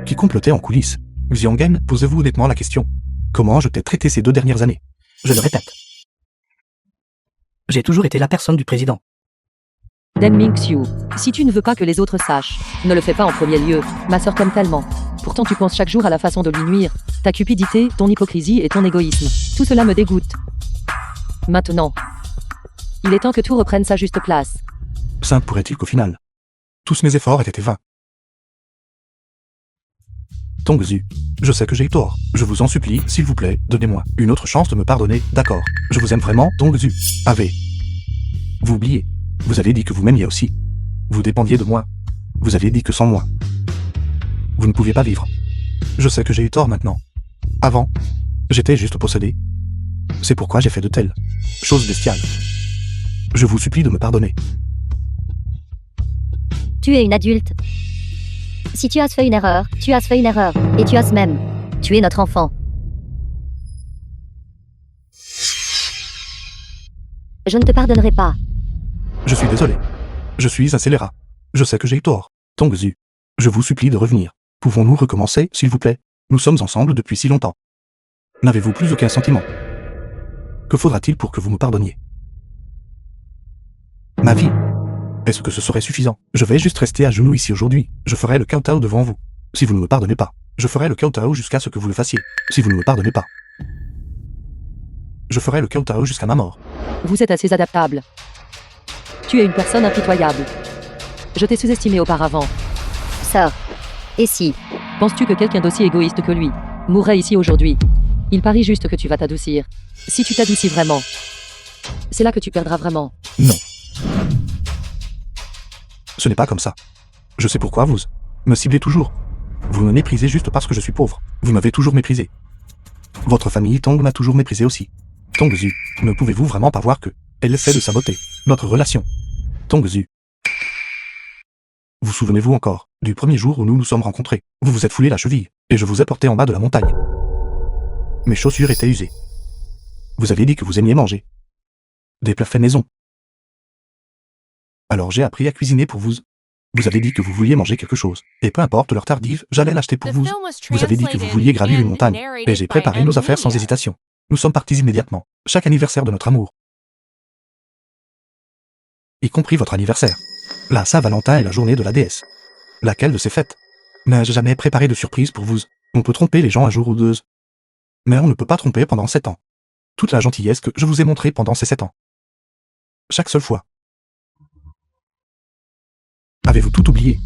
qui complotait en coulisses. Xiangen, posez-vous honnêtement la question. Comment je t'ai traité ces 2 dernières années? Je le répète. J'ai toujours été la personne du président. Deng Mingxiu, si tu ne veux pas que les autres sachent, ne le fais pas en premier lieu. Ma sœur t'aime tellement. Pourtant tu penses chaque jour à la façon de lui nuire. Ta cupidité, ton hypocrisie et ton égoïsme. Tout cela me dégoûte. Maintenant, il est temps que tout reprenne sa juste place. Simple pourrait-il qu'au final, tous mes efforts aient été vains. Tongzu, je sais que j'ai eu tort. Je vous en supplie, s'il vous plaît, donnez-moi une autre chance de me pardonner, d'accord? Je vous aime vraiment, Tongzu. Vous oubliez. Vous avez dit que vous m'aimiez aussi. Vous dépendiez de moi. Vous aviez dit que sans moi, vous ne pouviez pas vivre. Je sais que j'ai eu tort maintenant. Avant, j'étais juste possédé. C'est pourquoi j'ai fait de telles choses bestiales. Je vous supplie de me pardonner. Tu es une adulte. Si tu as fait une erreur, tu as fait une erreur. Et tu as même tué notre enfant. Je ne te pardonnerai pas. Je suis désolé. Je suis un scélérat. Je sais que j'ai eu tort. Tongzu, je vous supplie de revenir. Pouvons-nous recommencer, s'il vous plaît? Nous sommes ensemble depuis si longtemps. N'avez-vous plus aucun sentiment? Que faudra-t-il pour que vous me pardonniez? Ma vie. Est-ce que ce serait suffisant? Je vais juste rester à genoux ici aujourd'hui. Je ferai le kowtow devant vous. Si vous ne me pardonnez pas, je ferai le kowtow jusqu'à ce que vous le fassiez. Si vous ne me pardonnez pas, je ferai le kowtow jusqu'à ma mort. Vous êtes assez adaptable. Tu es une personne impitoyable. Je t'ai sous-estimé auparavant. Sœur. Et si Penses-tu que quelqu'un d'aussi égoïste que lui mourrait ici aujourd'hui? Il parie juste que tu vas t'adoucir. Si tu t'adoucis vraiment, c'est là que tu perdras vraiment. Non. Ce n'est pas comme ça. Je sais pourquoi vous me ciblez toujours. Vous me méprisez juste parce que je suis pauvre. Vous m'avez toujours méprisé. Votre famille Tong m'a toujours méprisé aussi. Tongzu, ne pouvez-vous vraiment pas voir que elle essaie de saboter notre relation? Tongzu. Vous souvenez-vous encore du premier jour où nous nous sommes rencontrés? Vous vous êtes foulé la cheville, et je vous ai porté en bas de la montagne. Mes chaussures étaient usées. Vous aviez dit que vous aimiez manger des plats faits maison. Alors j'ai appris à cuisiner pour vous. Vous avez dit que vous vouliez manger quelque chose, et peu importe l'heure tardive, j'allais l'acheter pour The vous. film was Vous avez dit que vous translated vouliez gravir une and montagne, narrated et j'ai by préparé nos affaires sans Media. hésitation. Nous sommes partis immédiatement, chaque anniversaire de notre amour. Y compris votre anniversaire. La Saint-Valentin est la journée de la déesse. Laquelle de ces fêtes n'ai-je jamais préparé de surprise pour vous? On peut tromper les gens un jour ou deux. Mais on ne peut pas tromper pendant 7 ans. Toute la gentillesse que je vous ai montrée pendant ces 7 ans. Chaque seule fois. Avez-vous tout oublié?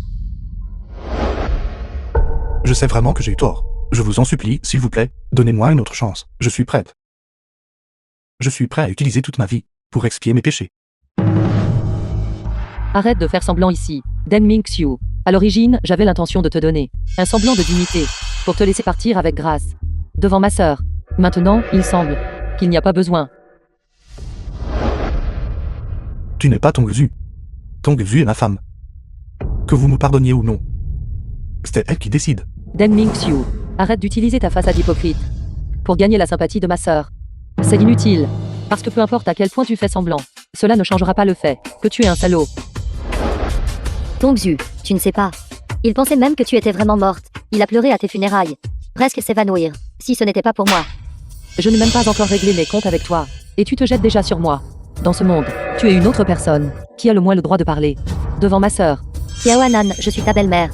Je sais vraiment que j'ai eu tort. Je vous en supplie, s'il vous plaît, donnez-moi une autre chance. Je suis prête. Je suis prêt à utiliser toute ma vie pour expier mes péchés. Arrête de faire semblant ici. Deng Mingxiu. À l'origine, j'avais l'intention de te donner un semblant de dignité pour te laisser partir avec grâce. Devant ma sœur. Maintenant, il semble qu'il n'y a pas besoin. Tu n'es pas Tongzu. Tongzu est ma femme. Que vous me pardonniez ou non. C'est elle qui décide. Deng Mingxiu. Arrête d'utiliser ta façade hypocrite pour gagner la sympathie de ma sœur. C'est inutile. Parce que peu importe à quel point tu fais semblant, cela ne changera pas le fait que tu es un salaud. Tongzu, tu ne sais pas. Il pensait même que tu étais vraiment morte. Il a pleuré à tes funérailles. Presque s'évanouir. Si ce n'était pas pour moi. Je n'ai même pas encore réglé mes comptes avec toi. Et tu te jettes déjà sur moi. Dans ce monde, tu es une autre personne qui a le moins le droit de parler. Devant ma sœur. Xiaoanan, je suis ta belle-mère.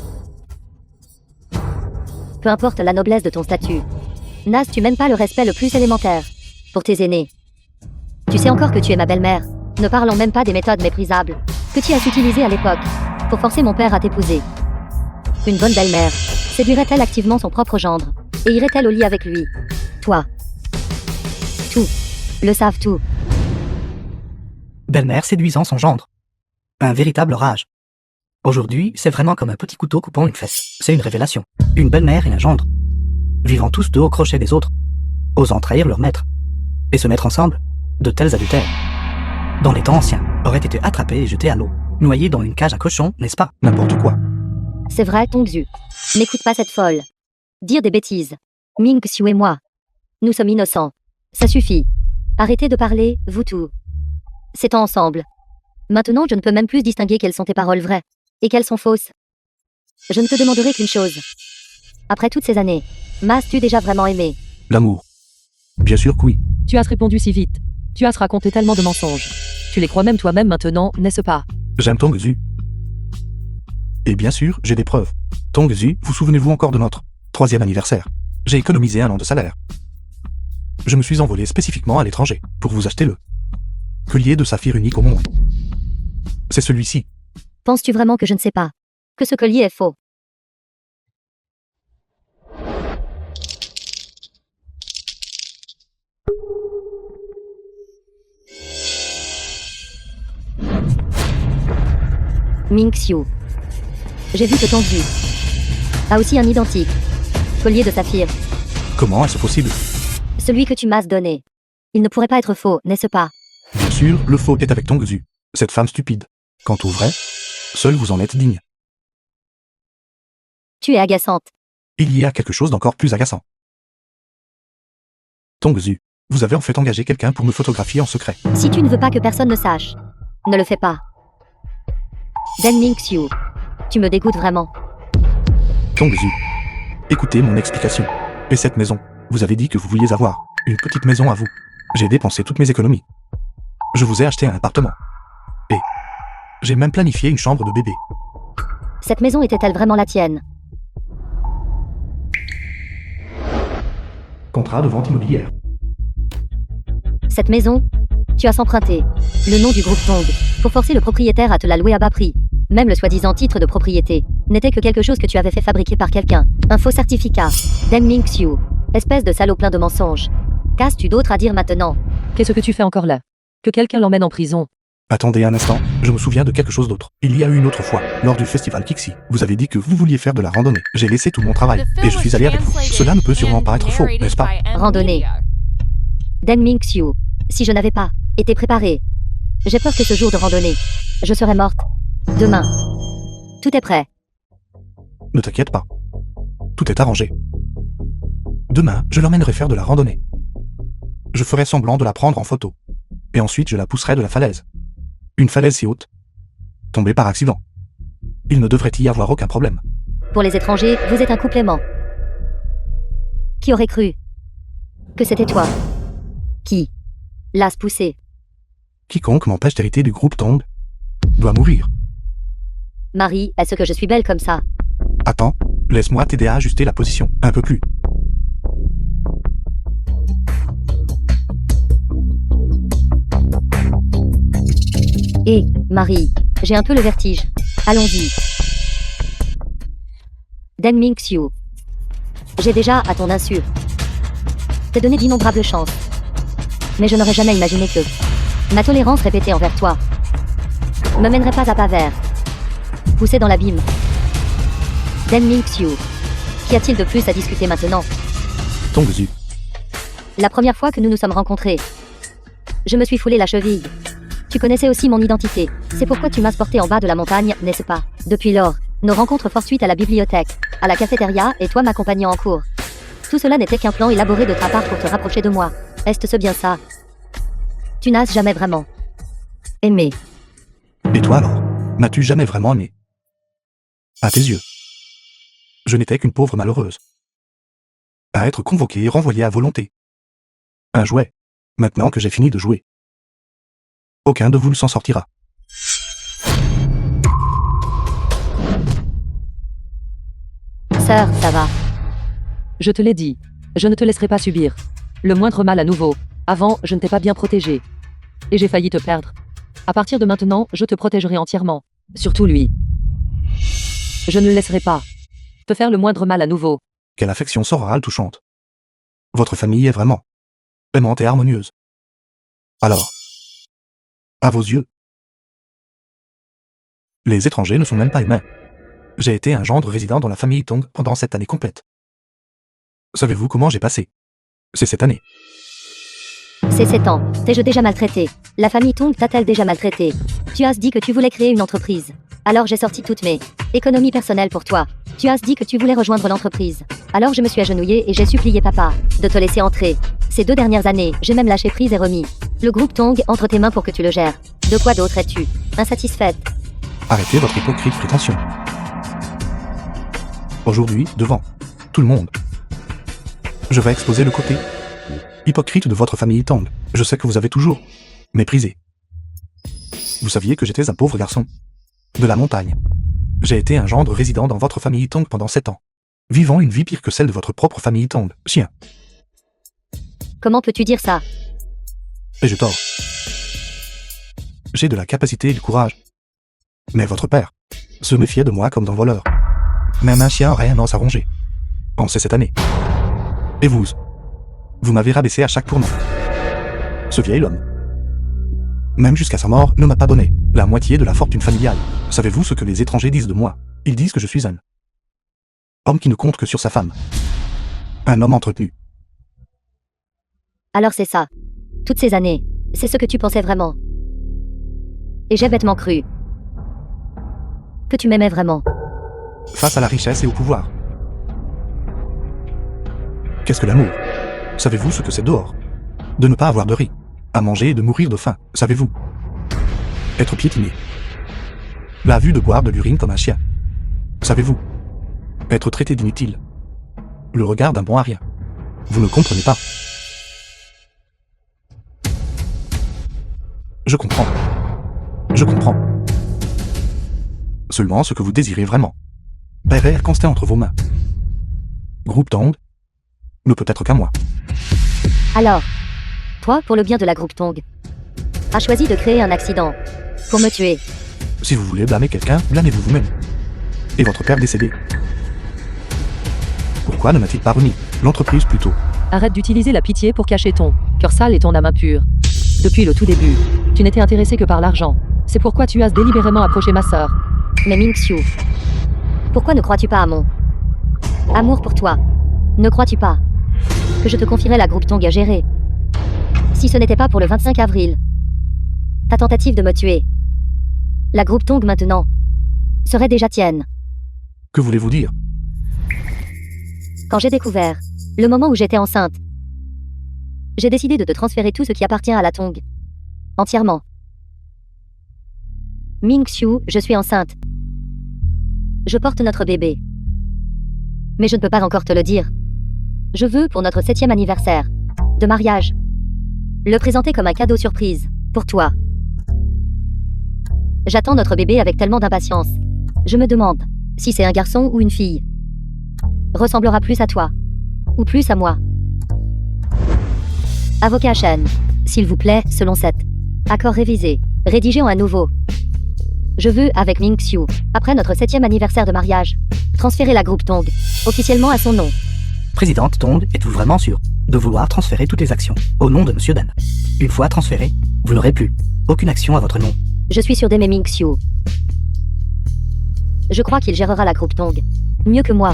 Peu importe la noblesse de ton statut. N'as-tu même pas le respect le plus élémentaire pour tes aînés? Tu sais encore que tu es ma belle-mère, Ne parlons même pas des méthodes méprisables que tu as utilisées à l'époque pour forcer mon père à t'épouser. Une bonne belle-mère séduirait-elle activement son propre gendre et irait-elle au lit avec lui? Toi. Tout. Le savent tout. Belle-mère séduisant son gendre. Un véritable rage. Aujourd'hui, c'est vraiment comme un petit couteau coupant une fesse. C'est une révélation. Une belle-mère et un gendre. Vivant tous deux au crochet des autres. Osant trahir leur maître. Et se mettre ensemble. De tels adultères. Dans les temps anciens, auraient été attrapés et jetés à l'eau. Noyés dans une cage à cochons, n'est-ce pas? N'importe quoi. C'est vrai, Tongzu. N'écoute pas cette folle. Dire des bêtises. Ming Xiu et moi. Nous sommes innocents. Ça suffit. Arrêtez de parler, vous tous. C'est ensemble. Maintenant, je ne peux même plus distinguer quelles sont tes paroles vraies et quelles sont fausses. Je ne te demanderai qu'une chose. Après toutes ces années, m'as-tu déjà vraiment aimé? L'amour. Bien sûr que oui. Tu as répondu si vite. Tu as raconté tellement de mensonges. Tu les crois même toi-même maintenant, n'est-ce pas? J'aime Tongzu. Et bien sûr, j'ai des preuves. Tongzu, vous souvenez-vous encore de notre 3e anniversaire? J'ai économisé 1 an de salaire. Je me suis envolé spécifiquement à l'étranger pour vous acheter le collier de saphir unique au monde. C'est celui-ci. Penses-tu vraiment que je ne sais pas que ce collier est faux? Ming Xiu. J'ai vu que Tongzu a aussi un identique collier de saphir. Comment est-ce possible? Celui que tu m'as donné. Il ne pourrait pas être faux, n'est-ce pas? Bien sûr, le faux est avec Tongzu, cette femme stupide. Quant au vrai, seul vous en êtes digne. Tu es agaçante. Il y a quelque chose d'encore plus agaçant. Tongzu, vous avez en fait engagé quelqu'un pour me photographier en secret. Si tu ne veux pas que personne ne sache, ne le fais pas. Den Ming Xiu. Tu me dégoûtes vraiment. Tongzu, écoutez mon explication. Et cette maison, vous avez dit que vous vouliez avoir une petite maison à vous. J'ai dépensé toutes mes économies. Je vous ai acheté un appartement. Et j'ai même planifié une chambre de bébé. Cette maison était-elle vraiment la tienne? Contrat de vente immobilière. Cette maison, tu as emprunté le nom du groupe Tong pour forcer le propriétaire à te la louer à bas prix. Même le soi-disant titre de propriété n'était que quelque chose que tu avais fait fabriquer par quelqu'un. Un faux certificat. Deng Ming Xiu. Espèce de salaud plein de mensonges. Qu'as-tu d'autre à dire maintenant? Qu'est-ce que tu fais encore là? Que quelqu'un l'emmène en prison. Attendez un instant, je me souviens de quelque chose d'autre. Il y a eu une autre fois, lors du festival Kixi, vous avez dit que vous vouliez faire de la randonnée. J'ai laissé tout mon travail, et je suis allé avec vous. Cela ne peut sûrement pas être faux, n'est-ce pas? Randonnée. Deng Ming Xiu. Si je n'avais pas été préparée, j'ai peur que ce jour de randonnée, je serais morte. Demain. Tout est prêt. Ne t'inquiète pas. Tout est arrangé. Demain, je l'emmènerai faire de la randonnée. Je ferai semblant de la prendre en photo. Et ensuite, je la pousserai de la falaise. Une falaise si haute. Tombée par accident. Il ne devrait y avoir aucun problème. Pour les étrangers, vous êtes un complément. Qui aurait cru que c'était toi qui l'as poussé? Quiconque m'empêche d'hériter du groupe Tong doit mourir. Marie, est-ce que je suis belle comme ça? Attends, laisse-moi t'aider à ajuster la position. Un peu plus. Hé, Marie, j'ai un peu le vertige. Allons-y. Deng Ming Xiu. J'ai déjà, à ton insu, t'ai donné d'innombrables chances. Mais je n'aurais jamais imaginé que ma tolérance répétée envers toi me mènerait pas à pas vers pousser dans l'abîme. Deng Ming Xiu. Qu'y a-t-il de plus à discuter maintenant? Tongzu. La première fois que nous nous sommes rencontrés, je me suis foulé la cheville. Tu connaissais aussi mon identité. C'est pourquoi tu m'as porté en bas de la montagne, n'est-ce pas? Depuis lors, nos rencontres fortuites à la bibliothèque, à la cafétéria et toi m'accompagnant en cours. Tout cela n'était qu'un plan élaboré de ta part pour te rapprocher de moi. Est-ce bien ça? Tu n'as jamais vraiment aimé. Et toi alors? M'as-tu jamais vraiment aimé? À tes yeux. Je n'étais qu'une pauvre malheureuse. À être convoquée et renvoyée à volonté. Un jouet. Maintenant que j'ai fini de jouer. Aucun de vous ne s'en sortira. Sœur, ça va. Je te l'ai dit. Je ne te laisserai pas subir le moindre mal à nouveau. Avant, je ne t'ai pas bien protégé. Et j'ai failli te perdre. À partir de maintenant, je te protégerai entièrement. Surtout lui. Je ne le laisserai pas te faire le moindre mal à nouveau. Quelle affection sororale touchante. Votre famille est vraiment aimante et harmonieuse. Alors, à vos yeux, les étrangers ne sont même pas humains. J'ai été un gendre résident dans la famille Tong pendant cette année complète. Savez-vous comment j'ai passé C'est cette année. C'est 7 ans. T'ai-je déjà maltraité? La famille Tong t'a-t-elle déjà maltraité? Tu as dit que tu voulais créer une entreprise. Alors j'ai sorti toutes mes économies personnelles pour toi. Tu as dit que tu voulais rejoindre l'entreprise. Alors je me suis agenouillée et j'ai supplié papa de te laisser entrer. Ces 2 dernières années, j'ai même lâché prise et remis le groupe Tong entre tes mains pour que tu le gères. De quoi d'autre es-tu insatisfaite? Arrêtez votre hypocrite prétention. Aujourd'hui, devant tout le monde, je vais exposer le côté hypocrite de votre famille Tang. Je sais que vous avez toujours méprisé. Vous saviez que j'étais un pauvre garçon de la montagne. J'ai été un gendre résident dans votre famille Tang pendant 7 ans, vivant une vie pire que celle de votre propre famille Tang. Chien. Comment peux-tu dire ça? Et je tors. J'ai de la capacité et du courage. Mais votre père se méfiait de moi comme d'un voleur. Même un chien aurait un os à ronger. Pensez cette année. Et vous m'avez rabaissé à chaque tournant. Ce vieil homme, même jusqu'à sa mort, ne m'a pas donné la moitié de la fortune familiale. Savez-vous ce que les étrangers disent de moi? Ils disent que je suis un homme qui ne compte que sur sa femme. Un homme entretenu. Alors c'est ça. Toutes ces années, c'est ce que tu pensais vraiment. Et j'ai bêtement cru que tu m'aimais vraiment. Face à la richesse et au pouvoir. Qu'est-ce que l'amour? Savez-vous ce que c'est dehors? De ne pas avoir de riz à manger et de mourir de faim, savez-vous? Être piétiné. La vue de boire de l'urine comme un chien. Savez-vous? Être traité d'inutile. Le regard d'un bon à rien. Vous ne comprenez pas. Je comprends. Je comprends. Seulement ce que vous désirez vraiment. Père constant entre vos mains. Groupe Tong ne peut être qu'à moi. Alors, toi, pour le bien de la groupe Tong, as choisi de créer un accident pour me tuer. Si vous voulez blâmer quelqu'un, blâmez-vous vous-même. Et votre père décédé. Pourquoi ne m'a-t-il pas remis l'entreprise plus tôt? Arrête d'utiliser la pitié pour cacher ton cœur sale et ton âme impure. Depuis le tout début, tu n'étais intéressé que par l'argent. C'est pourquoi tu as délibérément approché ma sœur. Mais Ming-Xiu, pourquoi ne crois-tu pas à mon amour pour toi? Ne crois-tu pas que je te confierais la groupe Tong à gérer? Si ce n'était pas pour le 25 avril, ta tentative de me tuer, la groupe Tong maintenant serait déjà tienne. Que voulez-vous dire? Quand j'ai découvert le moment où j'étais enceinte, j'ai décidé de te transférer tout ce qui appartient à la Tong. Entièrement. Ming-Xiu, je suis enceinte. Je porte notre bébé. Mais je ne peux pas encore te le dire. Je veux, pour notre 7e anniversaire de mariage, le présenter comme un cadeau surprise pour toi. J'attends notre bébé avec tellement d'impatience. Je me demande si c'est un garçon ou une fille. Ressemblera plus à toi ou plus à moi. Avocat Chen, s'il vous plaît, selon cet accord révisé, rédigé en un nouveau. Je veux, avec Ming-Xiu, après notre 7e anniversaire de mariage, transférer la groupe Tong officiellement à son nom. Présidente Tong, êtes-vous vraiment sûre de vouloir transférer toutes les actions au nom de Monsieur Dan? Une fois transférées, vous n'aurez plus aucune action à votre nom. Je suis sûre d'aimer Ming-Xiu. Je crois qu'il gérera la groupe Tong mieux que moi.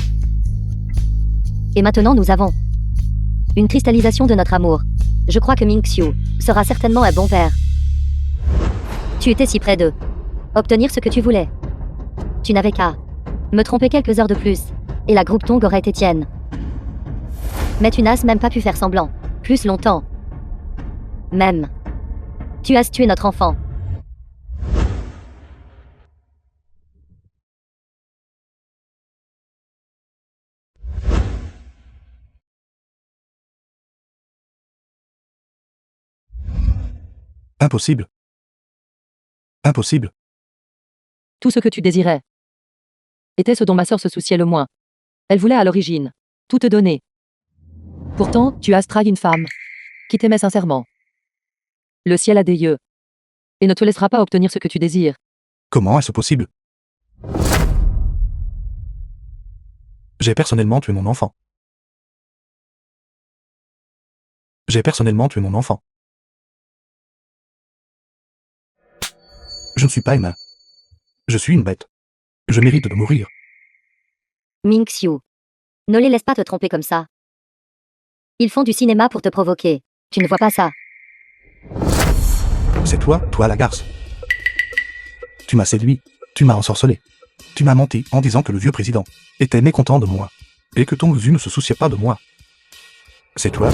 Et maintenant nous avons une cristallisation de notre amour. Je crois que Ming-Xiu sera certainement un bon père. Tu étais si près de obtenir ce que tu voulais. Tu n'avais qu'à me tromper quelques heures de plus, et la groupe Tong aurait été tienne. Mais tu n'as même pas pu faire semblant plus longtemps. Même. Tu as tué notre enfant. Impossible. Impossible. Tout ce que tu désirais était ce dont ma sœur se souciait le moins. Elle voulait à l'origine tout te donner. Pourtant, tu as trahi une femme qui t'aimait sincèrement. Le ciel a des yeux. et ne te laissera pas obtenir ce que tu désires. Comment est-ce possible? J'ai personnellement tué mon enfant. J'ai personnellement tué mon enfant. Je ne suis pas humain. Je suis une bête. Je mérite de mourir. Ming Xiu. Ne les laisse pas te tromper comme ça. Ils font du cinéma pour te provoquer. Tu ne vois pas ça. C'est toi la garce. Tu m'as séduit, tu m'as ensorcelé. Tu m'as menti en disant que le vieux président était mécontent de moi, et que Tongzu ne se souciait pas de moi. C'est toi.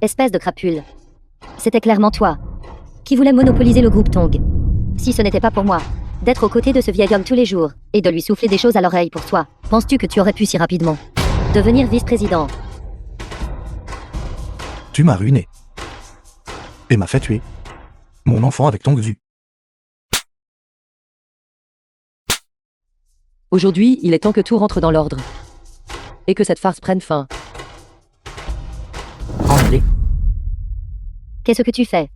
Espèce de crapule. C'était clairement toi qui voulais monopoliser le groupe Tong. Si ce n'était pas pour moi, d'être aux côtés de ce vieil homme tous les jours, et de lui souffler des choses à l'oreille pour toi, penses-tu que tu aurais pu si rapidement devenir vice-président? Tu m'as ruiné. Et m'as fait tuer mon enfant avec Tongzu. Aujourd'hui, il est temps que tout rentre dans l'ordre. Et que cette farce prenne fin. Enlevez. Qu'est-ce que tu fais?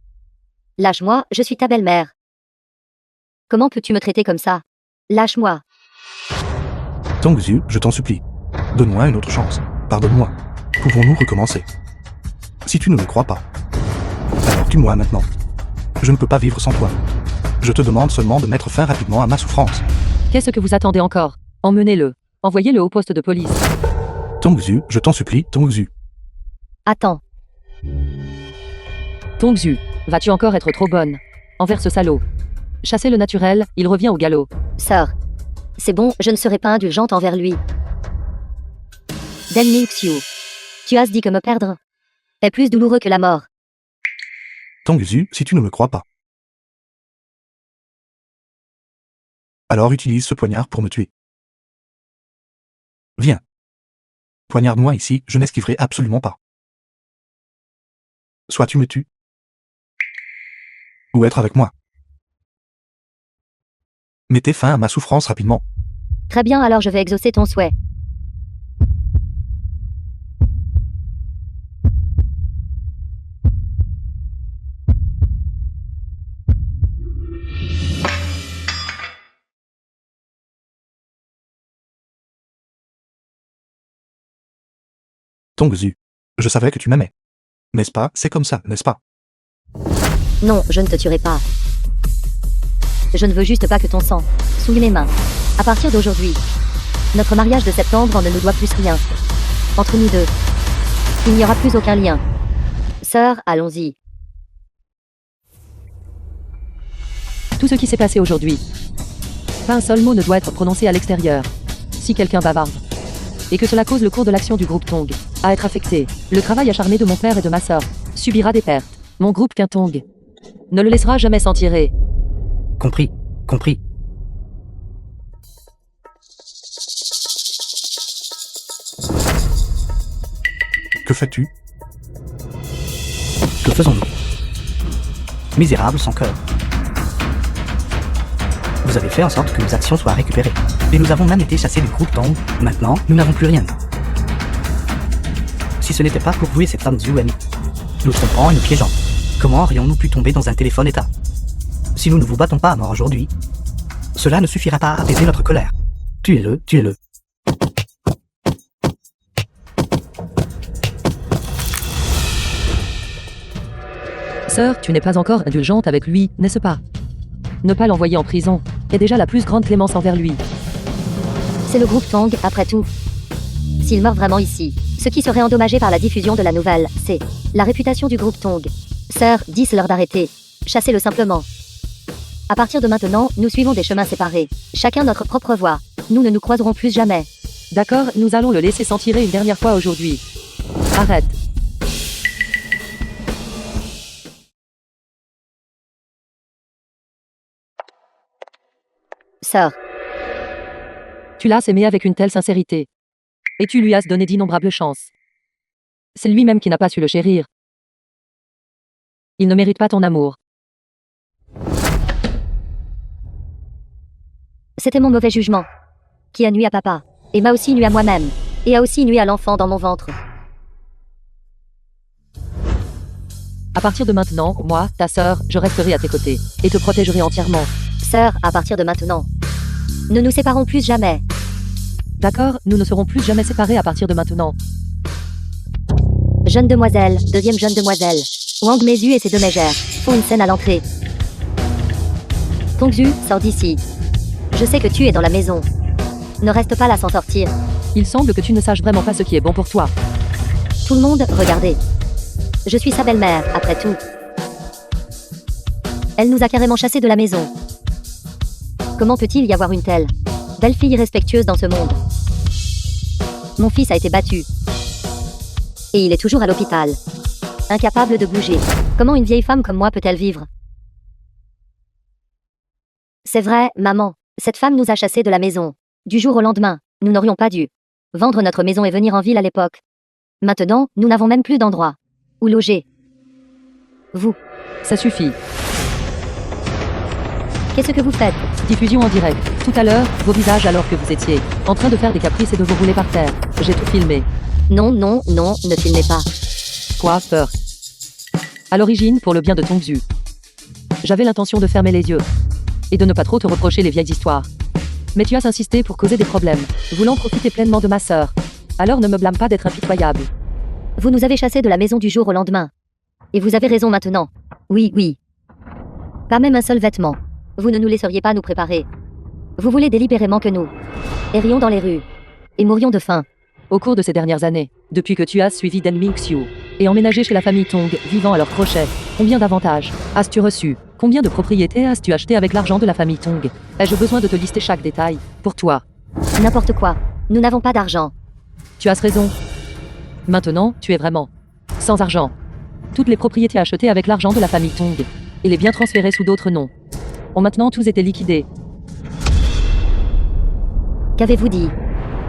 Lâche-moi, je suis ta belle-mère. Comment peux-tu me traiter comme ça? Lâche-moi. Tongzu, je t'en supplie. Donne-moi une autre chance. Pardonne-moi. Pouvons-nous recommencer? Si tu ne me crois pas, alors tue-moi maintenant. Je ne peux pas vivre sans toi. Je te demande seulement de mettre fin rapidement à ma souffrance. Qu'est-ce que vous attendez encore? Emmenez-le. Envoyez-le au poste de police. Tongzu, je t'en supplie, Tongzu. Attends. Tongzu, vas-tu encore être trop bonne envers ce salaud? Chasser le naturel, il revient au galop. Sœur. C'est bon, je ne serai pas indulgente envers lui. Den Ming Xiu. Tu as dit que me perdre est plus douloureux que la mort. Tongzu, si tu ne me crois pas, alors utilise ce poignard pour me tuer. Viens. Poignarde-moi ici, je n'esquiverai absolument pas. Soit tu me tues, ou être avec moi. Mettez fin à ma souffrance rapidement. Très bien, alors je vais exaucer ton souhait. Tongzu, je savais que tu m'aimais. N'est-ce pas? C'est comme ça, n'est-ce pas? Non, je ne te tuerai pas. Je ne veux juste pas que ton sang souille mes mains. À partir d'aujourd'hui, notre mariage de septembre ne nous doit plus rien. Entre nous deux, il n'y aura plus aucun lien. Sœur, allons-y. Tout ce qui s'est passé aujourd'hui. Pas un seul mot ne doit être prononcé à l'extérieur. Si quelqu'un bavarde, et que cela cause le cours de l'action du groupe Tong à être affecté, le travail acharné de mon père et de ma sœur subira des pertes. Mon groupe Tong ne le laissera jamais s'en tirer. Compris. Que fais-tu? Que faisons-nous? Misérables sans cœur. Vous avez fait en sorte que nos actions soient récupérées. Et nous avons même été chassés du groupe Tong. Maintenant, nous n'avons plus rien. Si ce n'était pas pour vous et cette femme Zhuan, nous trompant et nous piégeant, comment aurions-nous pu tomber dans un téléphone état? Si nous ne vous battons pas à mort aujourd'hui, cela ne suffira pas à apaiser notre colère. Tuez-le. Sœur, tu n'es pas encore indulgente avec lui, n'est-ce pas? Ne pas l'envoyer en prison est déjà la plus grande clémence envers lui. C'est le groupe Tong, après tout. S'il meurt vraiment ici, ce qui serait endommagé par la diffusion de la nouvelle, c'est la réputation du groupe Tong. Sœur, dis-leur d'arrêter. Chassez-le simplement. À partir de maintenant, nous suivons des chemins séparés. Chacun notre propre voie. Nous ne nous croiserons plus jamais. D'accord, nous allons le laisser s'en tirer une dernière fois aujourd'hui. Arrête. Sœur, Tu l'as aimé avec une telle sincérité. Et tu lui as donné d'innombrables chances. C'est lui-même qui n'a pas su le chérir. Il ne mérite pas ton amour. c'était mon mauvais jugement qui a nui à papa, et m'a aussi nui à moi-même, et a aussi nui à l'enfant dans mon ventre. À partir de maintenant, moi, ta sœur, je resterai à tes côtés et te protégerai entièrement. Sœur, à partir de maintenant. Ne nous séparons plus jamais. D'accord, nous ne serons plus jamais séparés à partir de maintenant. Jeune demoiselle, deuxième jeune demoiselle. Wang Meizu et ses deux mégères font une scène à l'entrée. Tongzu, sors d'ici. Je sais que tu es dans la maison. Ne reste pas là sans sortir. Il semble que tu ne saches vraiment pas ce qui est bon pour toi. Tout le monde, regardez. Je suis sa belle-mère, après tout. Elle nous a carrément chassés de la maison. Comment peut-il y avoir une telle belle fille irrespectueuse dans ce monde? Mon fils a été battu. Et il est toujours à l'hôpital. Incapable de bouger. Comment une vieille femme comme moi peut-elle vivre? C'est vrai, maman. Cette femme nous a chassés de la maison. Du jour au lendemain, nous n'aurions pas dû vendre notre maison et venir en ville à l'époque. Maintenant, nous n'avons même plus d'endroit où loger. Vous, Ça suffit. qu'est-ce que vous faites? Diffusion en direct. Tout à l'heure, vos visages alors que vous étiez en train de faire des caprices et de vous rouler par terre. J'ai tout filmé. Non, non, non, ne filmez pas. Quoi, peur? À l'origine, pour le bien de Tongzu. J'avais l'intention de fermer les yeux et de ne pas trop te reprocher les vieilles histoires. Mais tu as insisté pour causer des problèmes, voulant profiter pleinement de ma sœur. Alors ne me blâme pas d'être impitoyable. Vous nous avez chassés de la maison du jour au lendemain. Et vous avez raison maintenant. Oui, oui. Pas même un seul vêtement. Vous ne nous laisseriez pas nous préparer. Vous voulez délibérément que nous errions dans les rues et mourions de faim. Au cours de ces dernières années, depuis que tu as suivi Den Mingxiu et emménagé chez la famille Tong, vivant à leur crochet, combien d'avantages as-tu reçu? Combien de propriétés as-tu acheté avec l'argent de la famille Tong? Ai-je besoin de te lister chaque détail pour toi? N'importe quoi. Nous n'avons pas d'argent. Tu as raison. Maintenant, tu es vraiment sans argent. Toutes les propriétés achetées avec l'argent de la famille Tong et les biens transférés sous d'autres noms ont maintenant tous été liquidés. Qu'avez-vous dit?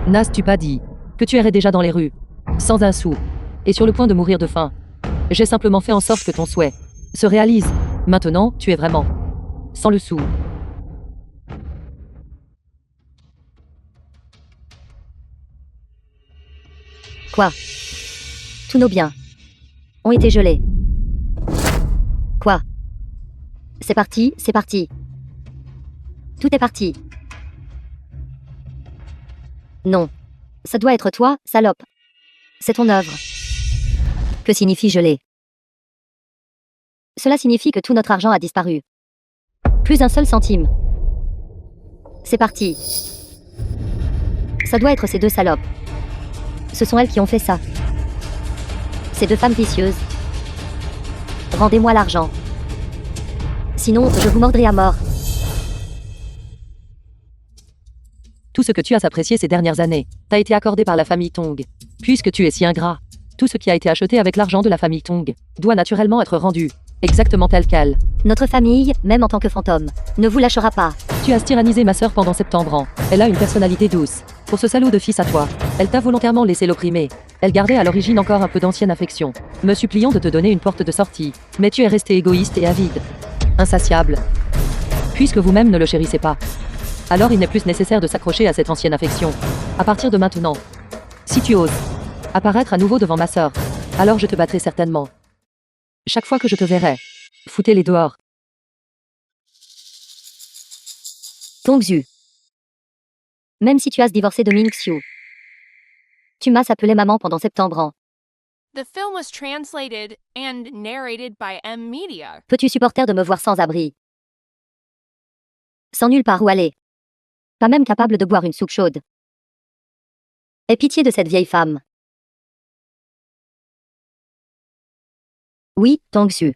N'as-tu pas dit que tu errais déjà dans les rues, sans un sou, et sur le point de mourir de faim? J'ai simplement fait en sorte que ton souhait se réalise. Maintenant, tu es vraiment sans le sou. Quoi? Tous nos biens ont été gelés. Quoi? C'est parti, c'est parti. Tout est parti. Non. Ça doit être toi, salope. C'est ton œuvre. Que signifie geler? Cela signifie que tout notre argent a disparu. Plus un seul centime. C'est parti. Ça doit être ces deux salopes. Ce sont elles qui ont fait ça. Ces deux femmes vicieuses. Rendez-moi l'argent. Sinon, je vous mordrai à mort. Tout ce que tu as apprécié ces dernières années t'a été accordé par la famille Tong. Puisque tu es si ingrat, tout ce qui a été acheté avec l'argent de la famille Tong doit naturellement être rendu exactement tel quel. Notre famille, même en tant que fantôme, ne vous lâchera pas. Tu as tyrannisé ma sœur pendant 70 ans. Elle a une personnalité douce. Pour ce salaud de fils à toi, elle t'a volontairement laissé l'opprimer. Elle gardait à l'origine encore un peu d'ancienne affection, me suppliant de te donner une porte de sortie. Mais tu es resté égoïste et avide. Insatiable. Puisque vous-même ne le chérissez pas. Alors il n'est plus nécessaire de s'accrocher à cette ancienne affection. À partir de maintenant, si tu oses apparaître à nouveau devant ma sœur, alors je te battrai certainement. Chaque fois que je te verrai, foutez-les dehors. Tongzu. Même si tu as divorcé de Mingxiu, tu m'as appelé maman pendant 70 ans. The film was translated and narrated by M Media. Peux-tu supporter de me voir sans abri? Sans nulle part où aller. Pas même capable de boire une soupe chaude. Aie pitié de cette vieille femme. Oui, Tongzu.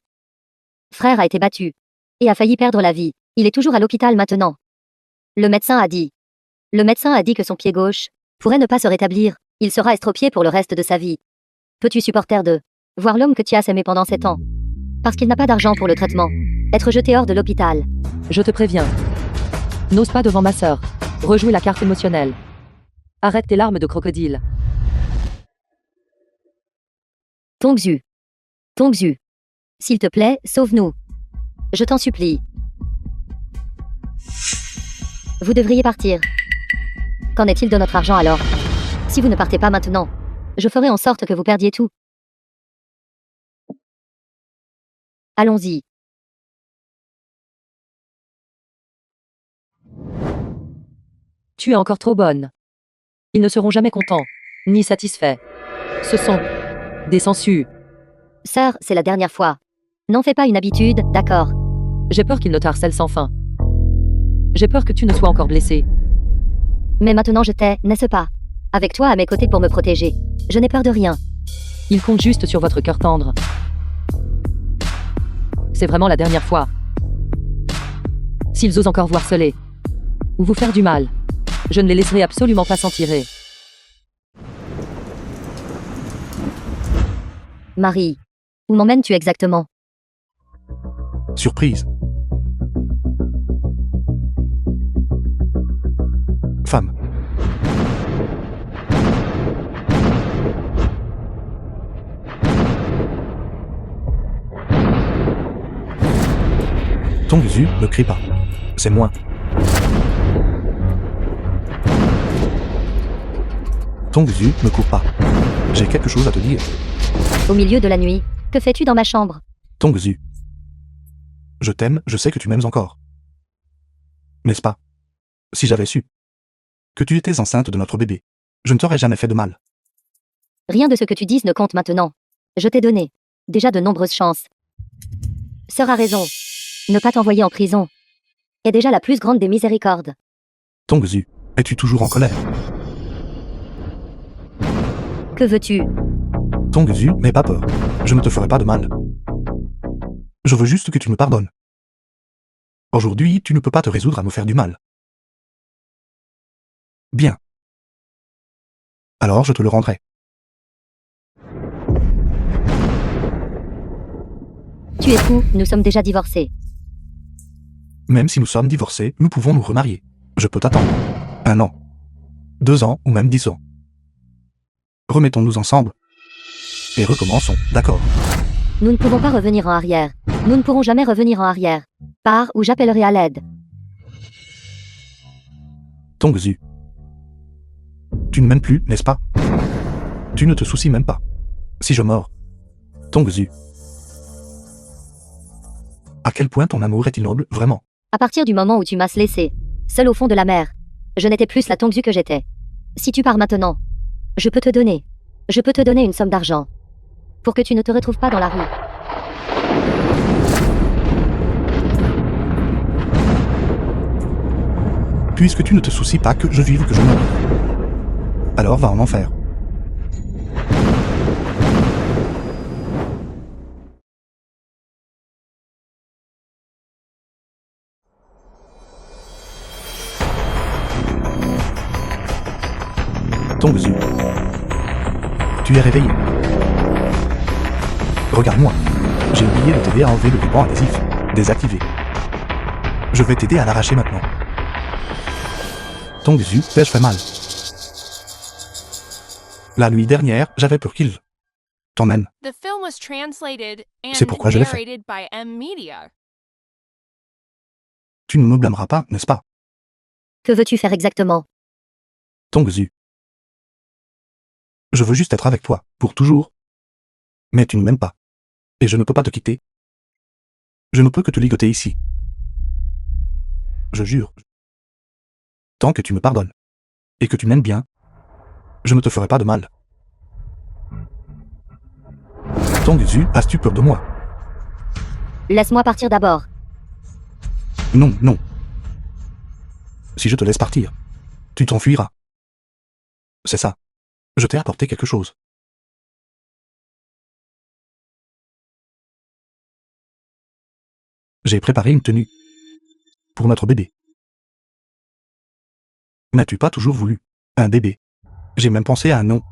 Frère a été battu. Et a failli perdre la vie. Il est toujours à l'hôpital maintenant. Le médecin a dit que son pied gauche pourrait ne pas se rétablir. Il sera estropié pour le reste de sa vie. Peux-tu supporter de voir l'homme que tu as aimé pendant 7 ans? Parce qu'il n'a pas d'argent pour le traitement. Être jeté hors de l'hôpital. Je te préviens. N'ose pas devant ma sœur. Rejouer la carte émotionnelle. Arrête tes larmes de crocodile. Tongzu. Tongzu. S'il te plaît, sauve-nous. Je t'en supplie. Vous devriez partir. Qu'en est-il de notre argent alors? Si vous ne partez pas maintenant, je ferai en sorte que vous perdiez tout. Allons-y. Tu es encore trop bonne. Ils ne seront jamais contents, ni satisfaits. Ce sont des sangsues. Sœur, c'est la dernière fois. N'en fais pas une habitude, d'accord? J'ai peur qu'ils ne te harcèlent sans fin. J'ai peur que tu ne sois encore blessée. Mais maintenant je t'ai, n'est-ce pas? Avec toi à mes côtés pour me protéger. Je n'ai peur de rien. Ils comptent juste sur votre cœur tendre. C'est vraiment la dernière fois. S'ils osent encore vous harceler ou vous faire du mal, je ne les laisserai absolument pas s'en tirer. Marie. Où m'emmènes-tu exactement? Surprise. Femme. Tongzu, ne crie pas. C'est moi. Tongzu, ne cours pas. J'ai quelque chose à te dire. Au milieu de la nuit, que fais-tu dans ma chambre? Tongzu. Je t'aime, je sais que tu m'aimes encore. N'est-ce pas? Si j'avais su que tu étais enceinte de notre bébé, je ne t'aurais jamais fait de mal. Rien de ce que tu dises ne compte maintenant. Je t'ai donné déjà de nombreuses chances. Sœur a raison. Ne pas t'envoyer en prison est déjà la plus grande des miséricordes. Tongzu, es-tu toujours en colère? Que veux-tu? Tongzu, n'aie pas peur. Je ne te ferai pas de mal. Je veux juste que tu me pardonnes. Aujourd'hui, tu ne peux pas te résoudre à me faire du mal. Bien. Alors je te le rendrai. Tu es fou, nous sommes déjà divorcés. Même si nous sommes divorcés, nous pouvons nous remarier. Je peux t'attendre. 1 an. 2 ans ou même 10 ans. Remettons-nous ensemble. Et recommençons, d'accord? Nous ne pouvons pas revenir en arrière. Nous ne pourrons jamais revenir en arrière. Pars ou j'appellerai à l'aide. Tongzu. Tu ne m'aimes plus, n'est-ce pas? Tu ne te soucies même pas. Si je mors. Tongzu. À quel point ton amour est-il noble, vraiment? À partir du moment où tu m'as laissé, seul au fond de la mer, je n'étais plus la Tongzu que j'étais. Si tu pars maintenant, je peux te donner une somme d'argent pour que tu ne te retrouves pas dans la rue. Puisque tu ne te soucies pas que je vive ou que je meure. Alors va en enfer. Tongzu. Tu es réveillé. Regarde-moi. J'ai oublié de t'aider à enlever le ruban adhésif. Désactivé. Je vais t'aider à l'arracher maintenant. Tongzu, t'ai-je fait mal? La nuit dernière, j'avais peur qu'il t'emmène. The film was translated and C'est pourquoi je l'ai fait. narrated by M Media. Tu ne me blâmeras pas, n'est-ce pas? Que veux-tu faire exactement? Tongzu. Je veux juste être avec toi, pour toujours. Mais tu ne m'aimes pas. Et je ne peux pas te quitter. Je ne peux que te ligoter ici. Je jure. Tant que tu me pardonnes. Et que tu m'aimes bien. Je ne te ferai pas de mal. Tongzu, as-tu peur de moi? Laisse-moi partir d'abord. Non, non. Si je te laisse partir, tu t'enfuiras. C'est ça. Je t'ai apporté quelque chose. J'ai préparé une tenue. Pour notre bébé. N'as-tu pas toujours voulu un bébé? J'ai même pensé à un nom.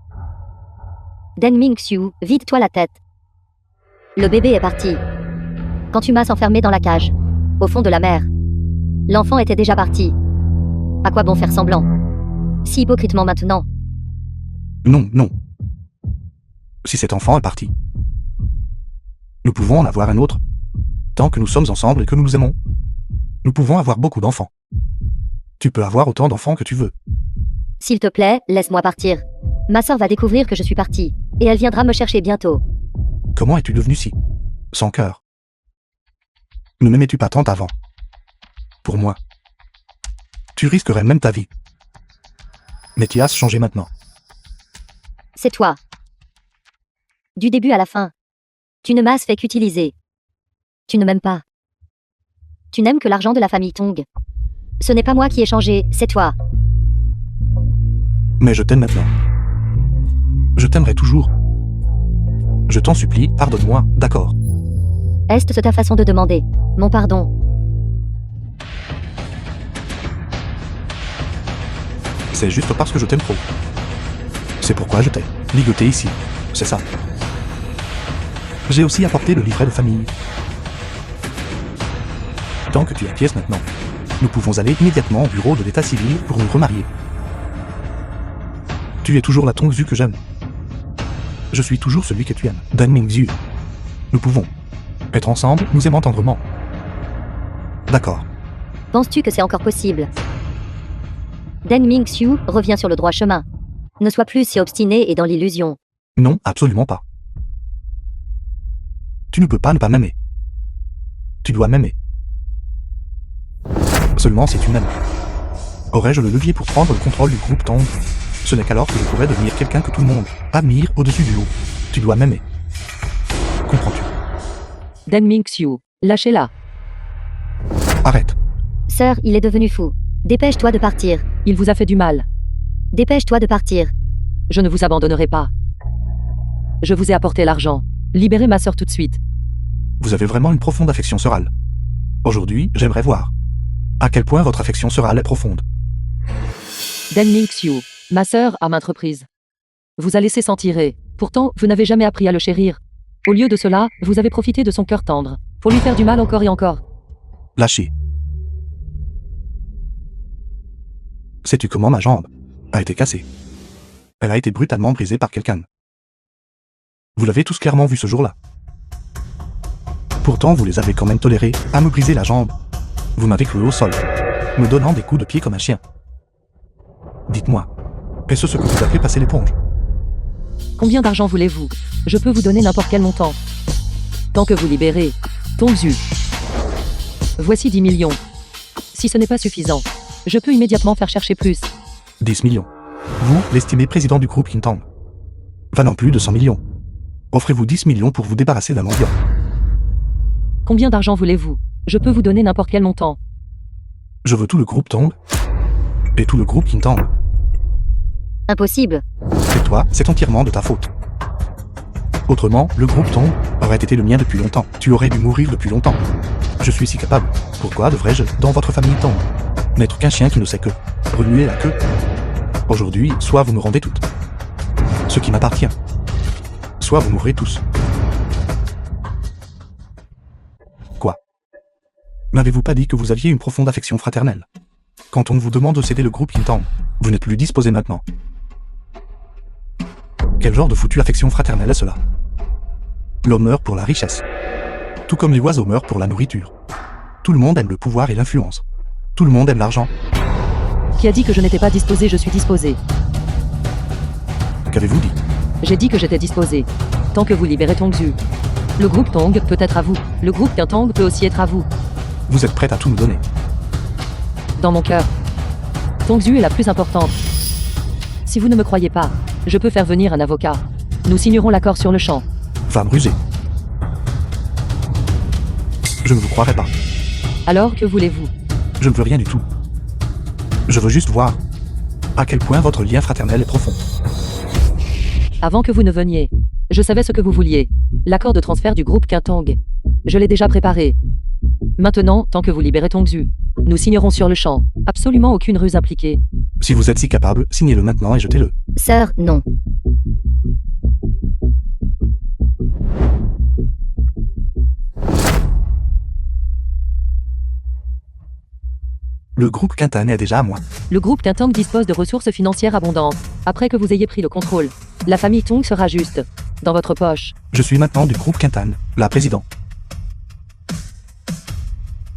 Den Mingxiu, vide-toi la tête. Le bébé est parti. Quand tu m'as enfermé dans la cage, au fond de la mer, l'enfant était déjà parti. À quoi bon faire semblant? Si hypocritement maintenant. Non, non. Si cet enfant est parti, nous pouvons en avoir un autre. Tant que nous sommes ensemble et que nous nous aimons, nous pouvons avoir beaucoup d'enfants. Tu peux avoir autant d'enfants que tu veux. S'il te plaît, laisse-moi partir. Ma sœur va découvrir que je suis partie, et elle viendra me chercher bientôt. Comment es-tu devenu si sans cœur? Ne m'aimais-tu pas tant avant? Pour moi. Tu risquerais même ta vie. Mais tu as changé maintenant. C'est toi. Du début à la fin. Tu ne m'as fait qu'utiliser. Tu ne m'aimes pas. Tu n'aimes que l'argent de la famille Tong. Ce n'est pas moi qui ai changé, c'est toi. Mais je t'aime maintenant. Je t'aimerai toujours. Je t'en supplie, pardonne-moi, d'accord? Est-ce ta façon de demander mon pardon? C'est juste parce que je t'aime trop. C'est pourquoi je t'ai ligoté ici. C'est ça. J'ai aussi apporté le livret de famille. Tant que tu es à pièce maintenant, nous pouvons aller immédiatement au bureau de l'état civil pour nous remarier. Tu es toujours la Tongzu que j'aime. Je suis toujours celui que tu aimes, Dan Mingzhu. Nous pouvons être ensemble, nous aimant tendrement. D'accord. Penses-tu que c'est encore possible? Deng Mingxiu revient sur le droit chemin. Ne sois plus si obstiné et dans l'illusion. Non, absolument pas. Tu ne peux pas ne pas m'aimer. Tu dois m'aimer. Seulement si tu m'aimes. Aurais-je le levier pour prendre le contrôle du groupe Tong? Ce n'est qu'alors que je pourrais devenir quelqu'un que tout le monde admire au-dessus du lot. Tu dois m'aimer. Comprends-tu? Deng Mingxiu, lâchez-la. Arrête. Sœur, il est devenu fou. Dépêche-toi de partir. Il vous a fait du mal. Dépêche-toi de partir. Je ne vous abandonnerai pas. Je vous ai apporté l'argent. Libérez ma sœur tout de suite. Vous avez vraiment une profonde affection sœurale. Aujourd'hui, j'aimerais voir à quel point votre affection sœurale est profonde. Deng Mingxiu, ma sœur à maintes reprises vous a laissé s'en tirer. Pourtant, vous n'avez jamais appris à le chérir. Au lieu de cela, vous avez profité de son cœur tendre pour lui faire du mal encore et encore. Lâchez. Sais-tu comment ma jambe a été cassée? Elle a été brutalement brisée par quelqu'un. Vous l'avez tous clairement vu ce jour-là. Pourtant, vous les avez quand même tolérés à me briser la jambe. Vous m'avez cloué au sol, me donnant des coups de pied comme un chien. Dites-moi, est-ce ce que vous appelez passer l'éponge? Combien d'argent voulez-vous? Je peux vous donner n'importe quel montant. Tant que vous libérez Tongzu. Voici 10 millions. Si ce n'est pas suffisant, je peux immédiatement faire chercher plus. 10 millions. Vous, l'estimé président du groupe Quintang. Valant plus de 100 millions. Offrez-vous 10 millions pour vous débarrasser d'un mendiant. Combien d'argent voulez-vous? Je peux vous donner n'importe quel montant. Je veux tout le groupe Tong et tout le groupe Quintang. Impossible. Et toi, c'est entièrement de ta faute. Autrement, le groupe Tong aurait été le mien depuis longtemps. Tu aurais dû mourir depuis longtemps. Je suis si capable. Pourquoi devrais-je, dans votre famille Tong, n'être qu'un chien qui ne sait que remuer la queue? Aujourd'hui, soit vous me rendez tout ce qui m'appartient, soit vous mourrez tous. Quoi? N'avez-vous pas dit que vous aviez une profonde affection fraternelle? Quand on vous demande de céder le groupe Quintang, vous n'êtes plus disposé maintenant. Quel genre de foutue affection fraternelle est cela? L'homme meurt pour la richesse. Tout comme les oiseaux meurent pour la nourriture. Tout le monde aime le pouvoir et l'influence. Tout le monde aime l'argent. Qui a dit que je n'étais pas disposé? Je suis disposé. Qu'avez-vous dit? J'ai dit que j'étais disposé. Tant que vous libérez Tongzu. Le groupe Tong peut être à vous. Le groupe Quintang peut aussi être à vous. Vous êtes prête à tout nous donner? Dans mon cœur. Tongzu est la plus importante. Si vous ne me croyez pas, je peux faire venir un avocat. Nous signerons l'accord sur le champ. Femme rusée. Je ne vous croirai pas. Alors que voulez-vous? Je ne veux rien du tout. Je veux juste voir à quel point votre lien fraternel est profond. Avant que vous ne veniez, je savais ce que vous vouliez. L'accord de transfert du groupe Quintang. Je l'ai déjà préparé. Maintenant, tant que vous libérez Tongzu, nous signerons sur le champ. Absolument aucune ruse impliquée. Si vous êtes si capable, signez-le maintenant et jetez-le. Sœur, non. Le groupe Quintan est déjà à moi. Le groupe Quintang dispose de ressources financières abondantes. Après que vous ayez pris le contrôle, la famille Tong sera juste dans votre poche. Je suis maintenant du groupe Quintan, la présidente.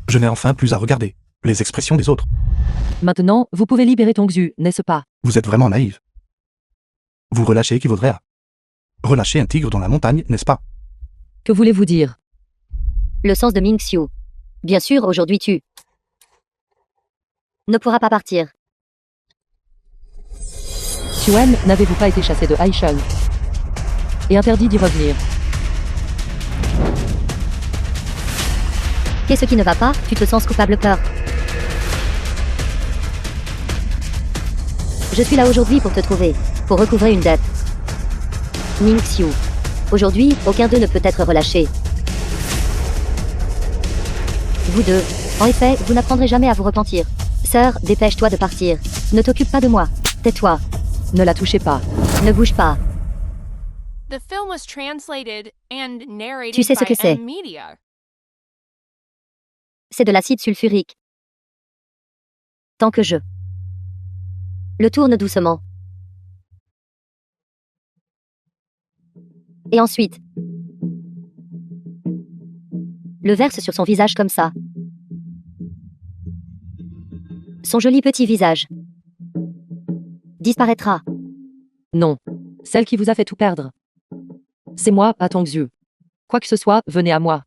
Je n'ai enfin plus à regarder les expressions des autres. Maintenant, vous pouvez libérer Tongzu, n'est-ce pas? Vous êtes vraiment naïve. Vous relâchez qui vaudrait à relâcher un tigre dans la montagne, n'est-ce pas? Que voulez-vous dire? Le sens de Mingxiu. Bien sûr, aujourd'hui tu ne pourras pas partir. Xuan, n'avez-vous pas été chassé de Aisheng et interdit d'y revenir? Qu'est-ce qui ne va pas? Tu te sens coupable peur. Je suis là aujourd'hui pour te trouver, pour recouvrer une dette. Ming Xiu. Aujourd'hui, aucun d'eux ne peut être relâché. Vous deux. En effet, vous n'apprendrez jamais à vous repentir. Sœur, dépêche-toi de partir. Ne t'occupe pas de moi. Tais-toi. Ne la touchez pas. Ne bouge pas. The film was translated and narrated Tu sais ce by que c'est? M-Media. C'est de l'acide sulfurique. Tant que je le tourne doucement. Et ensuite, le verse sur son visage comme ça. Son joli petit visage disparaîtra. Non. Celle qui vous a fait tout perdre. C'est moi, pas Tongzhu. Quoi que ce soit, venez à moi.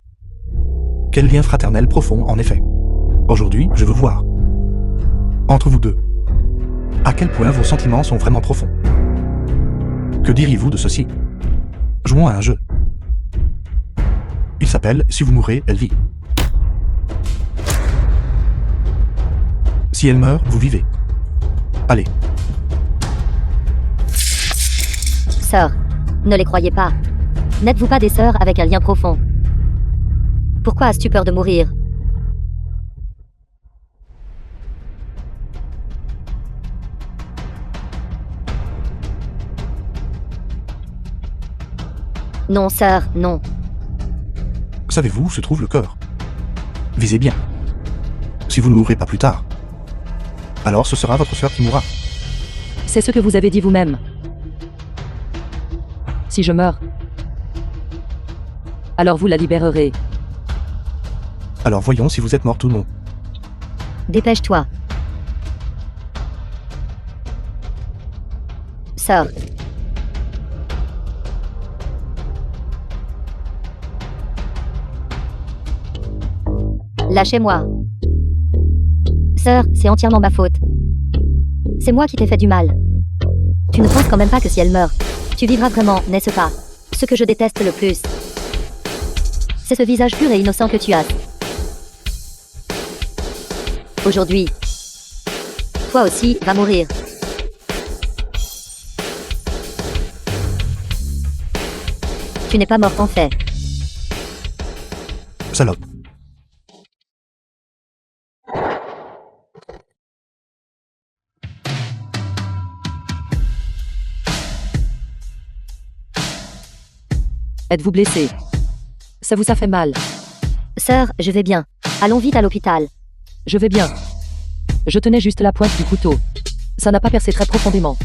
Quel lien fraternel profond, en effet. Aujourd'hui, je veux voir. Entre vous deux. À quel point vos sentiments sont vraiment profonds. Que diriez-vous de ceci? Jouons à un jeu. Il s'appelle « Si vous mourrez, elle vit ». Si elle meurt, vous vivez. Allez. Sœurs, ne les croyez pas. N'êtes-vous pas des sœurs avec un lien profond? Pourquoi as-tu peur de mourir? Non, sœur, non. Savez-vous où se trouve le cœur? Visez bien. Si vous ne mourrez pas plus tard, alors ce sera votre sœur qui mourra. C'est ce que vous avez dit vous-même. Si je meurs, alors vous la libérerez. Alors voyons si vous êtes morte ou non. Dépêche-toi. Sœur. Lâchez-moi. Sœur, c'est entièrement ma faute. C'est moi qui t'ai fait du mal. Tu ne penses quand même pas que si elle meurt, tu vivras vraiment, n'est-ce pas? Ce que je déteste le plus, c'est ce visage pur et innocent que tu as. Aujourd'hui, toi aussi, vas mourir. Tu n'es pas mort en fait. Salope. Êtes-vous blessé? Ça vous a fait mal? Sœur, je vais bien. Allons vite à l'hôpital. Je vais bien. Je tenais juste la pointe du couteau. Ça n'a pas percé très profondément.